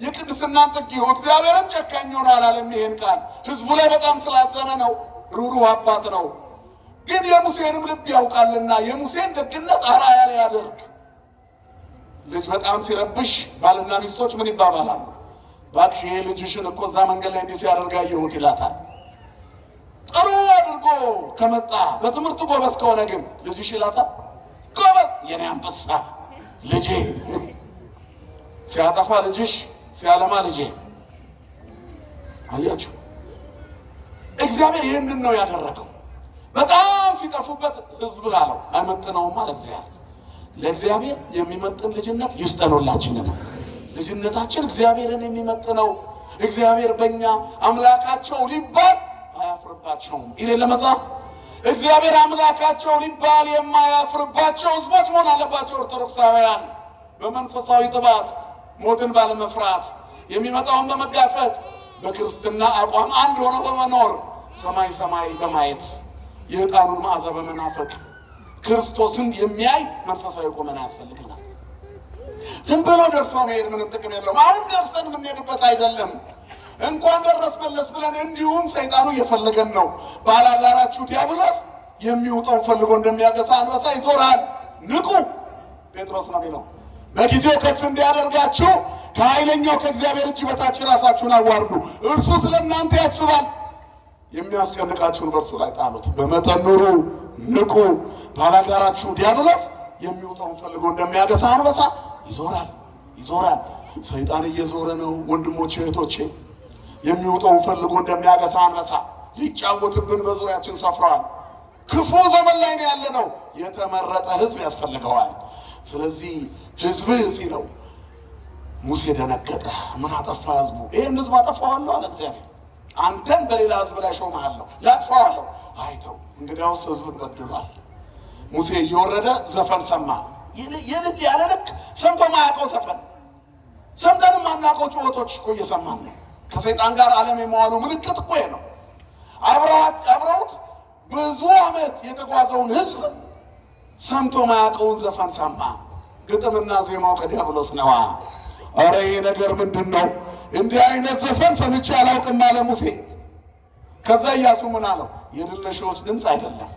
Speaker 1: የቅድስናን ጥግ ይሁ እግዚአብሔርም ጨካኝ ሆኖ አላለም። ይሄን ቃል ህዝቡ ላይ በጣም ስላዘነ ነው። ሩሩህ አባት ነው። ግን የሙሴንም ልብ ያውቃልና የሙሴን ደግነት አርአያ ላይ ያደርግ። ልጅ በጣም ሲረብሽ ባልና ሚስቶች ምን ይባባላሉ? እባክሽ ይሄ ልጅሽን እኮ እዛ መንገድ ላይ እንዲህ ሲያደርግ አየሁት ይላታል። ጥሩ አድርጎ ከመጣ በትምህርቱ ጎበዝ ከሆነ ግን ልጅሽ ይላታል። ጎበዝ የኔ አንበሳ ልጄ። ሲያጠፋ ልጅሽ፣ ሲያለማ ልጄ። አያችሁ፣ እግዚአብሔር ይህንን ነው ያደረገው። በጣም ሲጠፉበት ህዝብ አለው አይመጥነውም አለ እግዚአብሔር። ለእግዚአብሔር የሚመጥን ልጅነት ይስጠኑላችንን። ልጅነታችን እግዚአብሔርን የሚመጥነው እግዚአብሔር በእኛ አምላካቸው ሊባል አያፍርባቸውም ይሌለ መጽሐፍ። እግዚአብሔር አምላካቸው ሊባል የማያፍርባቸው ህዝቦች መሆን አለባቸው። ኦርቶዶክሳውያን በመንፈሳዊ ጥባት ሞትን ባለመፍራት የሚመጣውን በመጋፈጥ በክርስትና አቋም አንድ ሆነው በመኖር ሰማይ ሰማይ በማየት የዕጣኑን መዓዛ በመናፈቅ ክርስቶስን የሚያይ መንፈሳዊ ቁመና ያስፈልገናል። ዝም ብሎ ደርሶ መሄድ ምንም ጥቅም የለውም። አሁን ደርሰን የምንሄድበት አይደለም። እንኳን ደረስ መለስ ብለን እንዲሁም ሰይጣኑ እየፈለገን ነው። ባላጋራችሁ ዲያብሎስ የሚውጠውን ፈልጎ እንደሚያገሳ አንበሳ ይዞራል። ንቁ ጴጥሮስ ነው የሚለው። በጊዜው ከፍ እንዲያደርጋችሁ ከኃይለኛው ከእግዚአብሔር እጅ በታች ራሳችሁን አዋርዱ። እርሱ ስለ እናንተ ያስባል። የሚያስጨንቃችሁን በእርሱ ላይ ጣሉት። በመጠን ኑሩ፣ ንቁ። ባላጋራችሁ ዲያብሎስ የሚውጠውን ፈልጎ እንደሚያገሳ አንበሳ ይዞራል። ሰይጣን እየዞረ ነው ወንድሞቼ እህቶቼ። የሚውጠውን ፈልጎ እንደሚያገሳ አንበሳ ሊጫወትብን በዙሪያችን ሰፍረዋል። ክፉ ዘመን ላይ ነው ያለነው። የተመረጠ ህዝብ ያስፈልገዋል። ስለዚህ ህዝብህ ሲለው ሙሴ ደነገጠ። ምን አጠፋ ህዝቡ? ይህን ህዝብ አጠፋዋለሁ አለ እግዚአብሔር። አንተን በሌላ ህዝብ ላይ ሾመሃለሁ፣ ላጥፋዋለሁ። አይተው እንግዲያውስ ህዝብን በድሏል። ሙሴ እየወረደ ዘፈን ሰማ። ያለ ልክ ሰምቶ ማያውቀው ዘፈን፣ ሰምተንም ማናውቀው ጩኸቶች እኮ እየሰማን ነው። ከሰይጣን ጋር ዓለም የመዋሉ ምልክት እኮ ነው። አብረውት ብዙ ዓመት የተጓዘውን ህዝብ ሰምቶ ማያውቀውን ዘፈን ሰማ። ግጥምና ዜማው ከዲያብሎስ ነዋ። ኧረ ይሄ ነገር ምንድን ነው? እንዲህ አይነት ዘፈን ሰምቼ አላውቅም አለ ሙሴ። ከዛ ኢያሱ ምን አለው? የድል ነሺዎች ድምፅ አይደለም፣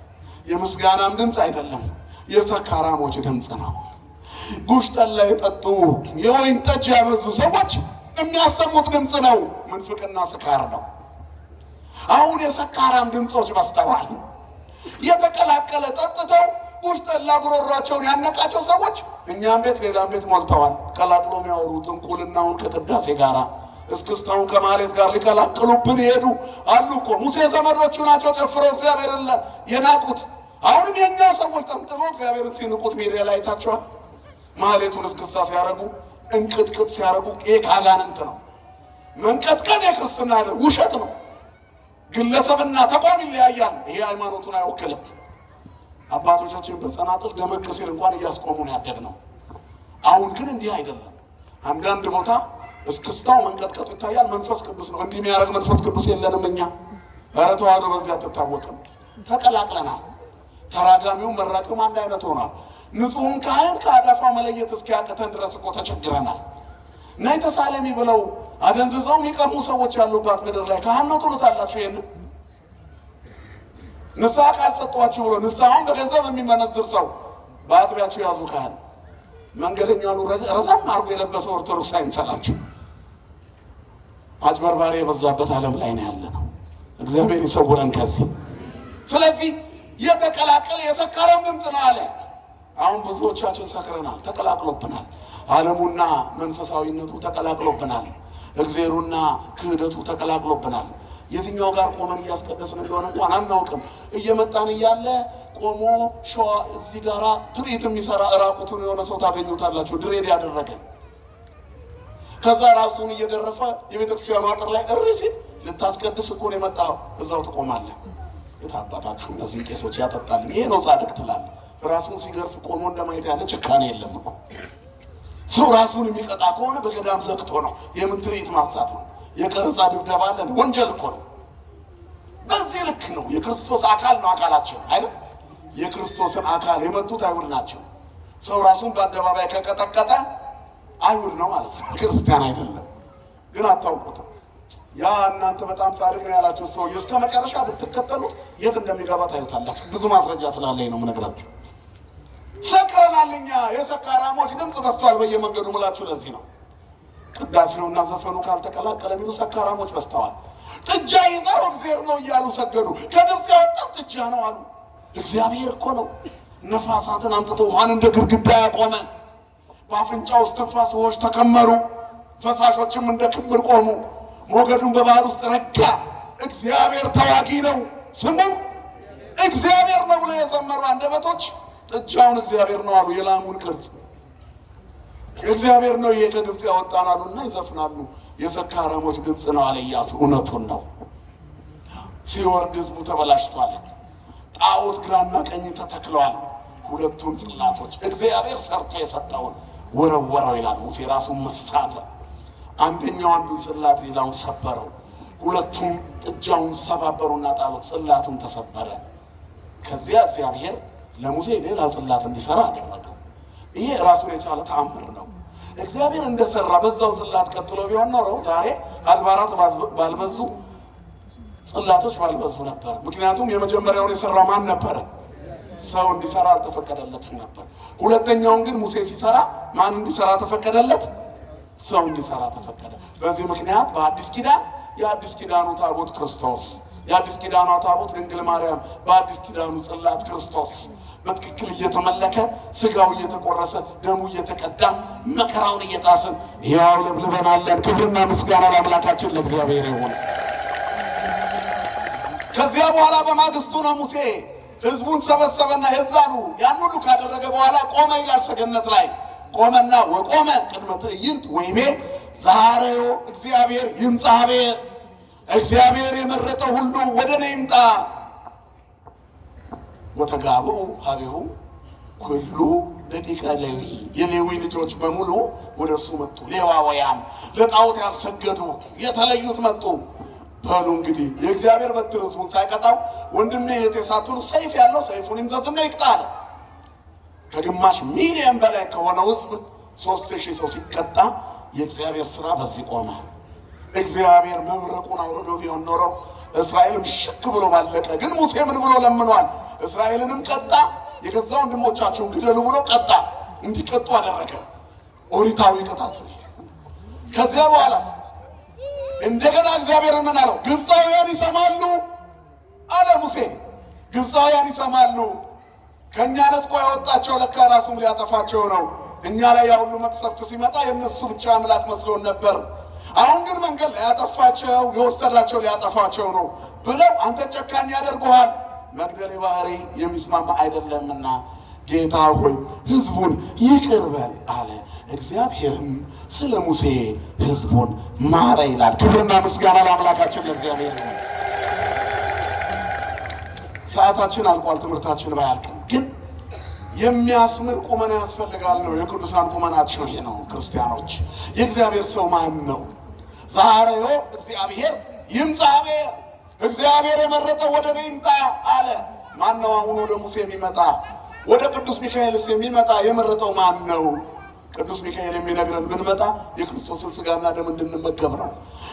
Speaker 1: የምስጋናም ድምፅ አይደለም፣ የሰካራሞች ድምፅ ነው። ጉሽ ጠላ የጠጡ የወይን ጠጅ ያበዙ ሰዎች የሚያሰሙት ድምፅ ነው። ምንፍቅና ስካር ነው። አሁን የሰካራም ድምፆች በስተዋል። የተቀላቀለ ጠጥተው ጉሽ ጠላ ጉሮሯቸውን ያነቃቸው ሰዎች እኛም ቤት ሌላም ቤት ሞልተዋል። ቀላቅሎ የሚያወሩ ጥንቁልናውን ከቅዳሴ ጋር እስክስታውን ከማሌት ጋር ሊቀላቅሉብን ይሄዱ አሉ እኮ። ሙሴ ዘመዶቹ ናቸው ጨፍረው እግዚአብሔርን የናቁት። አሁንም የኛው ሰዎች ጠምጥመው እግዚአብሔርን ሲንቁት ሚዲያ ላይ አይታችኋል። ማሌቱን እስክስታ ሲያረጉ እንቅጥቅጥ ሲያረጉ ይሄ ካጋንንት ነው። መንቀጥቀጥ የክርስትና አይደል፣ ውሸት ነው። ግለሰብና ተቋም ይለያያል። ይሄ ሃይማኖቱን አይወክልም። አባቶቻችን በጸናጽል ደመቅ ሲል እንኳን እያስቆሙን ያደግነው። አሁን ግን እንዲህ አይደለም። አንዳንድ ቦታ እስክስታው መንቀጥቀጡ ይታያል። መንፈስ ቅዱስ ነው እንዲህ የሚያደርግ። መንፈስ ቅዱስ የለንም እኛ። ኧረ ተዋህዶ በዚህ አትታወቅም። ተቀላቅለናል። ተራጋሚው መራቂውም አንድ አይነት ሆኗል። ንጹሑን ካህን ከአዳፋው መለየት እስኪያቅተን ድረስ እኮ ተቸግረናል። ናይ ተሳለሚ ብለው አደንዝዘው የሚቀሙ ሰዎች ያሉባት ምድር ላይ ካህን ነው ትሉታላችሁ? ይሄን ንስሐ ካልሰጧችሁ ብሎ ንስሐውን በገንዘብ የሚመነዝር ሰው በአጥቢያችሁ ያዙ ካህን። መንገደኛ ሁሉ ረዘም አድርጎ የለበሰ ኦርቶዶክስ አይምሰላችሁ። አጭበርባሪ የበዛበት ዓለም ላይ ነው ያለነው። እግዚአብሔር ይሰውረን ከዚህ። ስለዚህ የተቀላቀለ የሰካራም ድምፅ ነው አለ። አሁን ብዙዎቻችን ሰክረናል፣ ተቀላቅሎብናል። ዓለሙና መንፈሳዊነቱ ተቀላቅሎብናል። እግዚአብሔሩና ክህደቱ ተቀላቅሎብናል። የትኛው ጋር ቆመን እያስቀደስን እንደሆነ እንኳን አናውቅም። እየመጣን እያለ ቆሞ ሸዋ እዚህ ጋራ ትርኢት የሚሰራ እራቁቱን የሆነ ሰው ታገኙታላችሁ፣ ድሬድ ያደረገ። ከዛ ራሱን እየገረፈ የቤተክርስቲያኑ አጥር ላይ እሪ ሲል ልታስቀድስ እኮ ነው የመጣው፣ እዛው ትቆማለህ። የታባታችሁ እነዚህ ቄሶች ያጠጣል፣ ይሄ ነው ጻድቅ ትላለህ። ራሱን ሲገርፍ ቆሞ እንደማየት ያለ ጭካኔ የለም እኮ። ሰው ራሱን የሚቀጣ ከሆነ በገዳም ዘግቶ ነው። የምን ትርኢት ማብዛት ነው? የቀረጻ ድብደባ አለ፣ ወንጀል እኮ ነው። በዚህ ልክ ነው። የክርስቶስ አካል ነው አካላችን አይደል? የክርስቶስን አካል የመቱት አይሁድ ናቸው። ሰው ራሱን በአደባባይ ከቀጠቀጠ አይሁድ ነው ማለት ነው፣ ክርስቲያን አይደለም። ግን አታውቁትም። ያ እናንተ በጣም ጻድቅ ነው ያላችሁ ሰው እስከ መጨረሻ ብትከተሉት የት እንደሚገባ ታዩታላችሁ። ብዙ ማስረጃ ስላለኝ ነው የምነግራችሁ። ሰክረናል እኛ። የሰካራሞች ድምፅ በዝቷል በየመንገዱ ምላችሁ። ለዚህ ነው ቅዳሴውና ዘፈኑ ካልተቀላቀለ የሚሉ ሰካራሞች በዝተዋል። ጥጃ ይዘው እግዚአብሔር ነው እያሉ ሰገዱ። ከግብፅ ያወጣው ጥጃ ነው አሉ። እግዚአብሔር እኮ ነው ነፋሳትን አምጥቶ ውሃን እንደ ግድግዳ ያቆመ። በአፍንጫ ውስጥ ትንፋስ ውኆች ተከመሩ፣ ፈሳሾችም እንደ ክምር ቆሙ። ሞገዱን በባህር ውስጥ ረጋ። እግዚአብሔር ተዋጊ ነው፣ ስሙ እግዚአብሔር ነው ብሎ የዘመሩ አንደበቶች ጥጃውን እግዚአብሔር ነው አሉ። የላሙን ቅርጽ እግዚአብሔር ነው ይሄ ከግብፅ ያወጣን አሉና ይዘፍናሉ። የሰካራሞች ድምፅ ነው አለ ኢያሱ። እውነቱን ነው። ሲወርድ ህዝቡ ተበላሽቷል። ጣዖት ግራና ቀኝ ተተክለዋል። ሁለቱን ጽላቶች እግዚአብሔር ሰርቶ የሰጠውን ወረወረው ይላል ሙሴ። ራሱን መሳተ። አንደኛው አንዱን ጽላት ሌላውን ሰበረው። ሁለቱም ጥጃውን ሰባበሩና ጣሉት። ጽላቱን ተሰበረ። ከዚያ እግዚአብሔር ለሙሴ ሌላ ጽላት እንዲሰራ አደረገው። ይሄ ራሱን የቻለ ተአምር ነው። እግዚአብሔር እንደሰራ በዛው ጽላት ቀጥሎ ቢሆን ኖሮ ዛሬ አድባራት ባልበዙ፣ ጽላቶች ባልበዙ ነበር። ምክንያቱም የመጀመሪያውን የሰራው ማን ነበረ? ሰው እንዲሰራ አልተፈቀደለትም ነበር። ሁለተኛውን ግን ሙሴ ሲሰራ ማን እንዲሰራ ተፈቀደለት? ሰው እንዲሰራ ተፈቀደ። በዚህ ምክንያት በአዲስ ኪዳን የአዲስ ኪዳኑ ታቦት ክርስቶስ፣ የአዲስ ኪዳኗ ታቦት ድንግል ማርያም፣ በአዲስ ኪዳኑ ጽላት ክርስቶስ በትክክል እየተመለከ ስጋው እየተቆረሰ ደሙ እየተቀዳ መከራውን እየጣስን ያው ለብልበናለን። ክብርና ምስጋና ለአምላካችን ለእግዚአብሔር ይሁን። ከዚያ በኋላ በማግስቱ ነው ሙሴ ህዝቡን ሰበሰበና የዛኑ ያን ሁሉ ካደረገ በኋላ ቆመ ይላል። ሰገነት ላይ ቆመና ወቆመ ቅድመ ትዕይንት ወይቤ ዛሬው እግዚአብሔር ይምጻቤ፣ እግዚአብሔር የመረጠው ሁሉ ወደ እኔ ይምጣ። ወተጋብኡ ሀቤሁ ኩሉ ደቂቀ ሌዊ፣ የሌዊ ልጆች በሙሉ ወደ እርሱ መጡ። ሌዋውያን ለጣዖት ያልሰገዱ የተለዩት መጡ። በሉ እንግዲህ የእግዚአብሔር በትር ህዝቡን ሳይቀጣው ወንድሜ እህቴ ሳትሉ ሰይፍ ያለው ሰይፉን ይምዘዝና ይቅጣ አለ። ከግማሽ ሚሊዮን በላይ ከሆነው ህዝብ 3000 ሰው ሲቀጣ የእግዚአብሔር ስራ በዚህ ቆመ። እግዚአብሔር መብረቁን አውርዶ ቢሆን ኖሮ እስራኤልም ሽክ ብሎ ባለቀ። ግን ሙሴ ምን ብሎ ለምኗል? እስራኤልንም ቀጣ፣ የገዛ ወንድሞቻቸውን ግደሉ ብሎ ቀጣ። እንዲቀጡ አደረገ። ኦሪታዊ ቅጣት ነው። ከዚያ በኋላ እንደገና እግዚአብሔር ምን አለው? ግብፃውያን ይሰማሉ አለ ሙሴ። ግብፃውያን ይሰማሉ። ከእኛ ነጥቆ ያወጣቸው ለካ ራሱም ሊያጠፋቸው ነው። እኛ ላይ ያ ሁሉ መቅሰፍት ሲመጣ የእነሱ ብቻ አምላክ መስሎን ነበር። አሁን ግን መንገድ ሊያጠፋቸው የወሰዳቸው ሊያጠፋቸው ነው ብለው አንተ ጨካኝ ያደርጉሃል፣ መግደል ባህሪ የሚስማማ አይደለምና ጌታ ሆይ ህዝቡን ይቅር በል አለ። እግዚአብሔርም ስለ ሙሴ ህዝቡን ማረ ይላል። ክብርና ምስጋና ለአምላካችን ለእግዚአብሔር ይሁን። ሰዓታችን አልቋል። ትምህርታችን ባያልቅም ግን የሚያስምር ቁመና ያስፈልጋል ነው። የቅዱሳን ቁመናቸው ይሄ ነው። ክርስቲያኖች የእግዚአብሔር ሰው ማን ነው? ዛሬው እግዚአብሔር ይምጻቤ፣ እግዚአብሔር የመረጠው ወደ እኔ ይምጣ አለ። ማን ነው አሁን ወደ ሙሴ የሚመጣ? ወደ ቅዱስ ሚካኤልስ የሚመጣ የመረጠው ማን ነው? ቅዱስ ሚካኤል የሚነግረን ብንመጣ የክርስቶስን ሥጋና ደም እንድንመገብ ነው።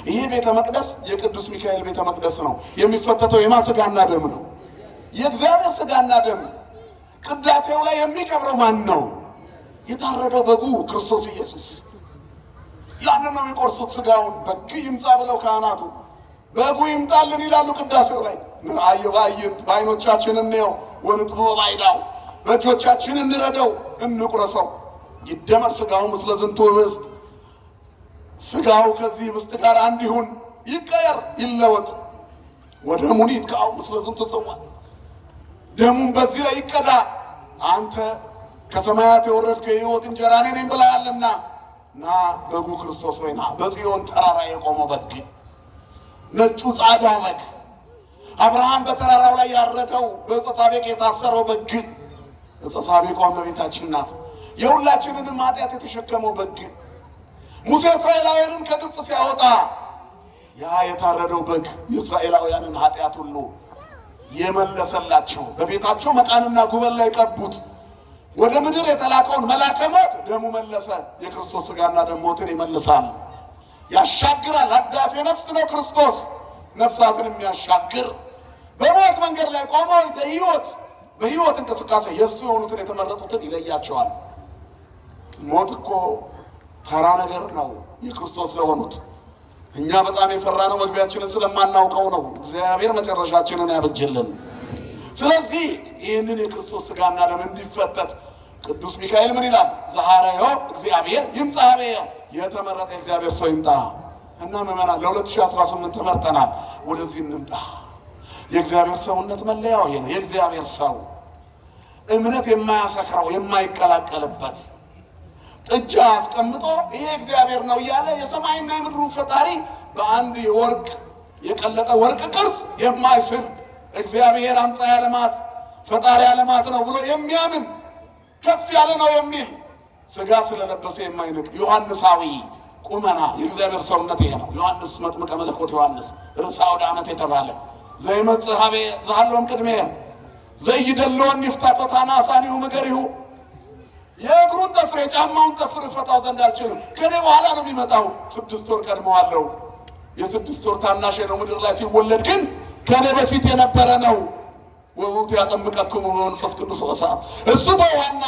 Speaker 1: ይሄ ቤተ መቅደስ የቅዱስ ሚካኤል ቤተ መቅደስ ነው። የሚፈተተው የማን ሥጋና ደም ነው? የእግዚአብሔር ሥጋና ደም። ቅዳሴው ላይ የሚከብረው ማን ነው? የታረደው በጉ ክርስቶስ ኢየሱስ። ያንን ነው የሚቆርሱት። ሥጋውን በግ ይምጣ ብለው ካህናቱ በጉ ይምጣልን ይላሉ ቅዳሴው ላይ። ንርአየ በአይንት በዓይኖቻችን እንየው ወንጥቦ ባይዳው በእጆቻችን እንረደው እንቁረሰው። ይደመር ሥጋው ምስለ ዝንቱ ህብስት፣ ሥጋው ከዚህ ህብስት ጋር አንድ ይሁን፣ ይቀየር ይለወጥ። ወደሙን ይትከዐው ምስለ ዝንቱ ጽዋ፣ ደሙን በዚህ ላይ ይቀዳ። አንተ ከሰማያት የወረድክ የሕይወት እንጀራ እኔ ነኝ ብለሃልና ና በጉ ክርስቶስ ሆይ ና። በጽዮን ተራራ የቆመው በግ፣ ነጩ ጻዳው በግ፣ አብርሃም በተራራው ላይ ያረደው በዕፀ ሳቤቅ የታሰረው በግ፣ ዕፀ ሳቤቋ እመቤታችን ናት። የሁላችንንም ኃጢአት የተሸከመው በግ፣ ሙሴ እስራኤላውያንን ከግብፅ ሲያወጣ ያ የታረደው በግ የእስራኤላውያንን ኃጢአት ሁሉ የመለሰላቸው። በቤታቸው መቃንና ጉበን ላይ ቀቡት። ወደ ምድር የተላከውን መልአከ ሞት ደሙ መለሰ። የክርስቶስ ሥጋና ደም ሞትን ይመልሳል፣ ያሻግራል። አዳፊ ነፍስ ነው ክርስቶስ፣ ነፍሳትን የሚያሻግር በሞት መንገድ ላይ ቆሞ በሕይወት እንቅስቃሴ የእሱ የሆኑትን የተመረጡትን ይለያቸዋል። ሞት እኮ ተራ ነገር ነው የክርስቶስ ለሆኑት። እኛ በጣም የፈራነው መግቢያችንን ስለማናውቀው ነው። እግዚአብሔር መጨረሻችንን ያብጅልን። ስለዚህ ይህንን የክርስቶስ ሥጋና ደም እንዲፈተት ቅዱስ ሚካኤል ምን ይላል? ዘሐረዮ እግዚአብሔር ይምጻ ኀቤየ፣ የተመረጠ እግዚአብሔር ሰው ይምጣ። እና ምዕመናን ለ2018 ተመርጠናል። ወደዚህ እንምጣ። የእግዚአብሔር ሰውነት መለያው ይሄ ነው። የእግዚአብሔር ሰው እምነት የማያሰክረው የማይቀላቀልበት ጥጃ አስቀምጦ ይሄ እግዚአብሔር ነው እያለ የሰማይና የምድሩን ፈጣሪ በአንድ የወርቅ የቀለጠ ወርቅ ቅርጽ የማይስል እግዚአብሔር አምጻኤ ዓለማት ፈጣሪ ዓለማት ነው ብሎ የሚያምን ከፍ ያለ ነው የሚል ሥጋ ስለለበሰ የማይንቅ ዮሐንሳዊ ቁመና የእግዚአብሔር ሰውነት ይሄ ነው። ዮሐንስ መጥምቀ መለኮት ዮሐንስ ርዕሰ አውደ ዓመት የተባለ ዘይመጽእ ኀቤየ ዘሃሎም ቅድሜየ ዘይደልወኒ ፍታቶታ ናሳኒሁ እገሪሁ፣ የእግሩን ጠፍር የጫማውን ጠፍር እፈታው ዘንድ አልችልም፣ ከኔ በኋላ ነው የሚመጣው። 6 ወር ቀድመዋለሁ። የ6 ወር ታናሽ ነው። ምድር ላይ ሲወለድ ግን ከኔ በፊት የነበረ ነው። ወውቱ ያጠምቀክሙ በመንፈስ ቅዱስ ወእሳት፣ እሱ በውሃና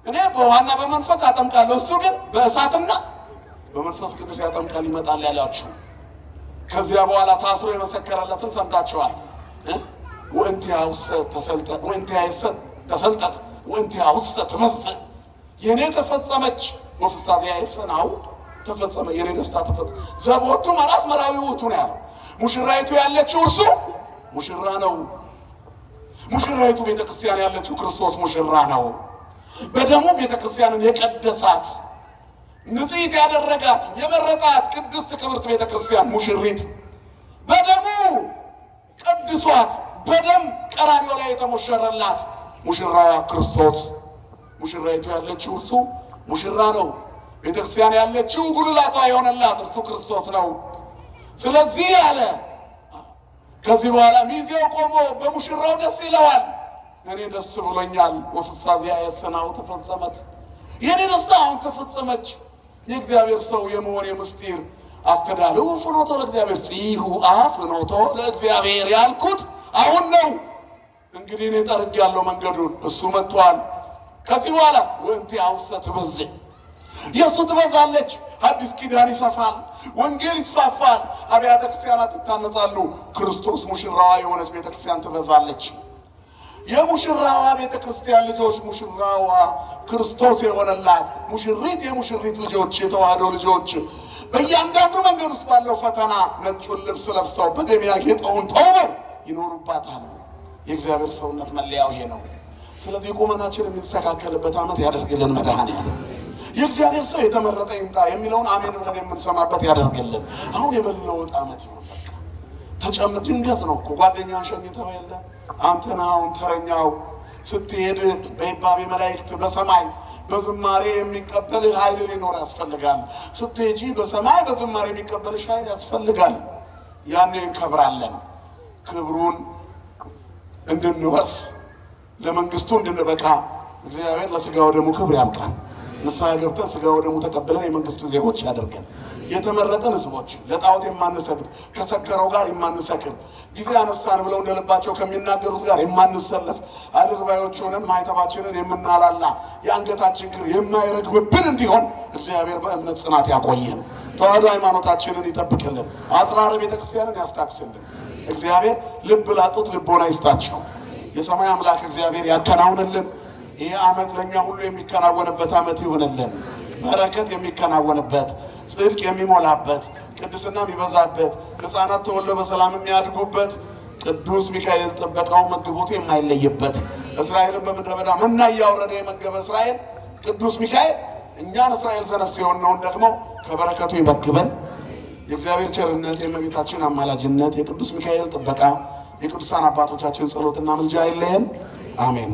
Speaker 1: እኔ በውሃና በመንፈስ አጠምቃለሁ፣ እሱ ግን በእሳትና በመንፈስ ቅዱስ ያጠምቃል ይመጣል ያላችሁ። ከዚያ በኋላ ታስሮ የመሰከረለትን ሰምታችኋል። ወእንቲአሁሰ ተሰልጠት ወእንቲአሁሰ ትመጽእ፣ የኔ ተፈጸመች ወፍጻሜያየሰ ናሁ ተፈጸመ፣ የኔ ደስታ ተፈጸመ። ዘቦቱ መራት መራዊ ውእቱ ነው ያለው። ሙሽራይቱ ያለችው እርሱ ሙሽራ ነው። ሙሽራይቱ ቤተክርስቲያን ያለችው ክርስቶስ ሙሽራ ነው። በደሙ ቤተክርስቲያንን የቀደሳት ንጽሕት ያደረጋት የመረጣት ቅድስት ክብርት ቤተክርስቲያን ሙሽሪት በደሙ ቀድሷት በደም ቀራንዮ ላይ የተሞሸረላት ሙሽራዋ ክርስቶስ። ሙሽራይቱ ያለችው እርሱ ሙሽራ ነው። ቤተክርስቲያን ያለችው ጉልላቷ የሆነላት እርሱ ክርስቶስ ነው። ስለዚህ አለ ከዚህ በኋላ ሚዜው ቆሞ በሙሽራው ደስ ይለዋል። እኔ ደስ ብሎኛል። ወፍጻሜያየሰ ናሁ ተፈጸመት፣ የኔ ደስታ አሁን ተፈጸመች። የእግዚአብሔር ሰው የመሆን የምስጢር አስተዳለሁ ፍኖቶ ለእግዚአብሔር ጽሑ ፍኖቶ ለእግዚአብሔር ያልኩት አሁን ነው። እንግዲህ እኔ ጠርጌያለሁ መንገዱን፣ እሱ መጥቷል። ከዚህ በኋላ ወእንቲአሁሰ ትበዝሕ፣ የእሱ ትበዛለች። አዲስ ኪዳን ይሰፋል፣ ወንጌል ይስፋፋል፣ አብያተ ክርስቲያናት ይታነጻሉ። ክርስቶስ ሙሽራዋ የሆነች ቤተክርስቲያን ትበዛለች። የሙሽራዋ ቤተክርስቲያን ልጆች ሙሽራዋ ክርስቶስ የሆነላት ሙሽሪት የሙሽሪት ልጆች የተዋህዶ ልጆች በእያንዳንዱ መንገድ ውስጥ ባለው ፈተና ነጩን ልብስ ለብሰው በደም ያጌጠውን ተውበው ይኖሩባታል። የእግዚአብሔር ሰውነት መለያው ይሄ ነው። ስለዚህ ቁመናችን የሚስተካከልበት ዓመት ያደርግልን መድኃኔዓለም። የእግዚአብሔር ሰው የተመረጠ ይምጣ የሚለውን አሜን ብለን የምንሰማበት ያደርግልን። አሁን የመለወጥ ዓመት ይሆን በቃ ተጨምር። ድንገት ነው እኮ ጓደኛን ሸኝተው የለ አንተና አሁን ተረኛው ስትሄድ በይባቤ መላእክት በሰማይ በዝማሬ የሚቀበልህ ኃይል ሊኖር ያስፈልጋል። ስትሄጂ በሰማይ በዝማሬ የሚቀበልሽ ኃይል ያስፈልጋል። ያኔ እንከብራለን። ክብሩን እንድንወርስ ለመንግስቱ እንድንበቃ እግዚአብሔር ለሥጋው ደሙ ክብር ያብቃል። ንስሐ ገብተን ሥጋ ወደሙ ተቀብለን የመንግስቱ ዜጎች ያደርገን። የተመረጠን ሕዝቦች ለጣዖት የማንሰግድ ከሰከረው ጋር የማንሰክር ጊዜ አነሳን ብለው እንደልባቸው ከሚናገሩት ጋር የማንሰለፍ አድርባዮች ሆነን ማይተባችንን የምናላላ የአንገታችን ግር የማይረግብብን እንዲሆን እግዚአብሔር በእምነት ጽናት ያቆየን። ተዋህዶ ሃይማኖታችንን ይጠብቅልን። አጽራረ ቤተክርስቲያንን ያስታክስልን። እግዚአብሔር ልብ ላጡት ልቦና ይስጣቸው። የሰማይ አምላክ እግዚአብሔር ያከናውንልን። ይህ ዓመት ለእኛ ሁሉ የሚከናወንበት ዓመት ይሁንልን። በረከት የሚከናወንበት፣ ጽድቅ የሚሞላበት፣ ቅድስና የሚበዛበት፣ ሕፃናት ተወልደው በሰላም የሚያድጉበት፣ ቅዱስ ሚካኤል ጥበቃው መግቦቱ የማይለይበት፣ እስራኤልን በምድረ በዳ መና እያወረደ የመገበ እስራኤል ቅዱስ ሚካኤል እኛን እስራኤል ዘነፍስ የሆነውን ደግሞ ከበረከቱ ይመግበን። የእግዚአብሔር ቸርነት፣ የእመቤታችን አማላጅነት፣ የቅዱስ ሚካኤል ጥበቃ፣ የቅዱሳን አባቶቻችን ጸሎትና ምልጃ አይለየን። አሜን።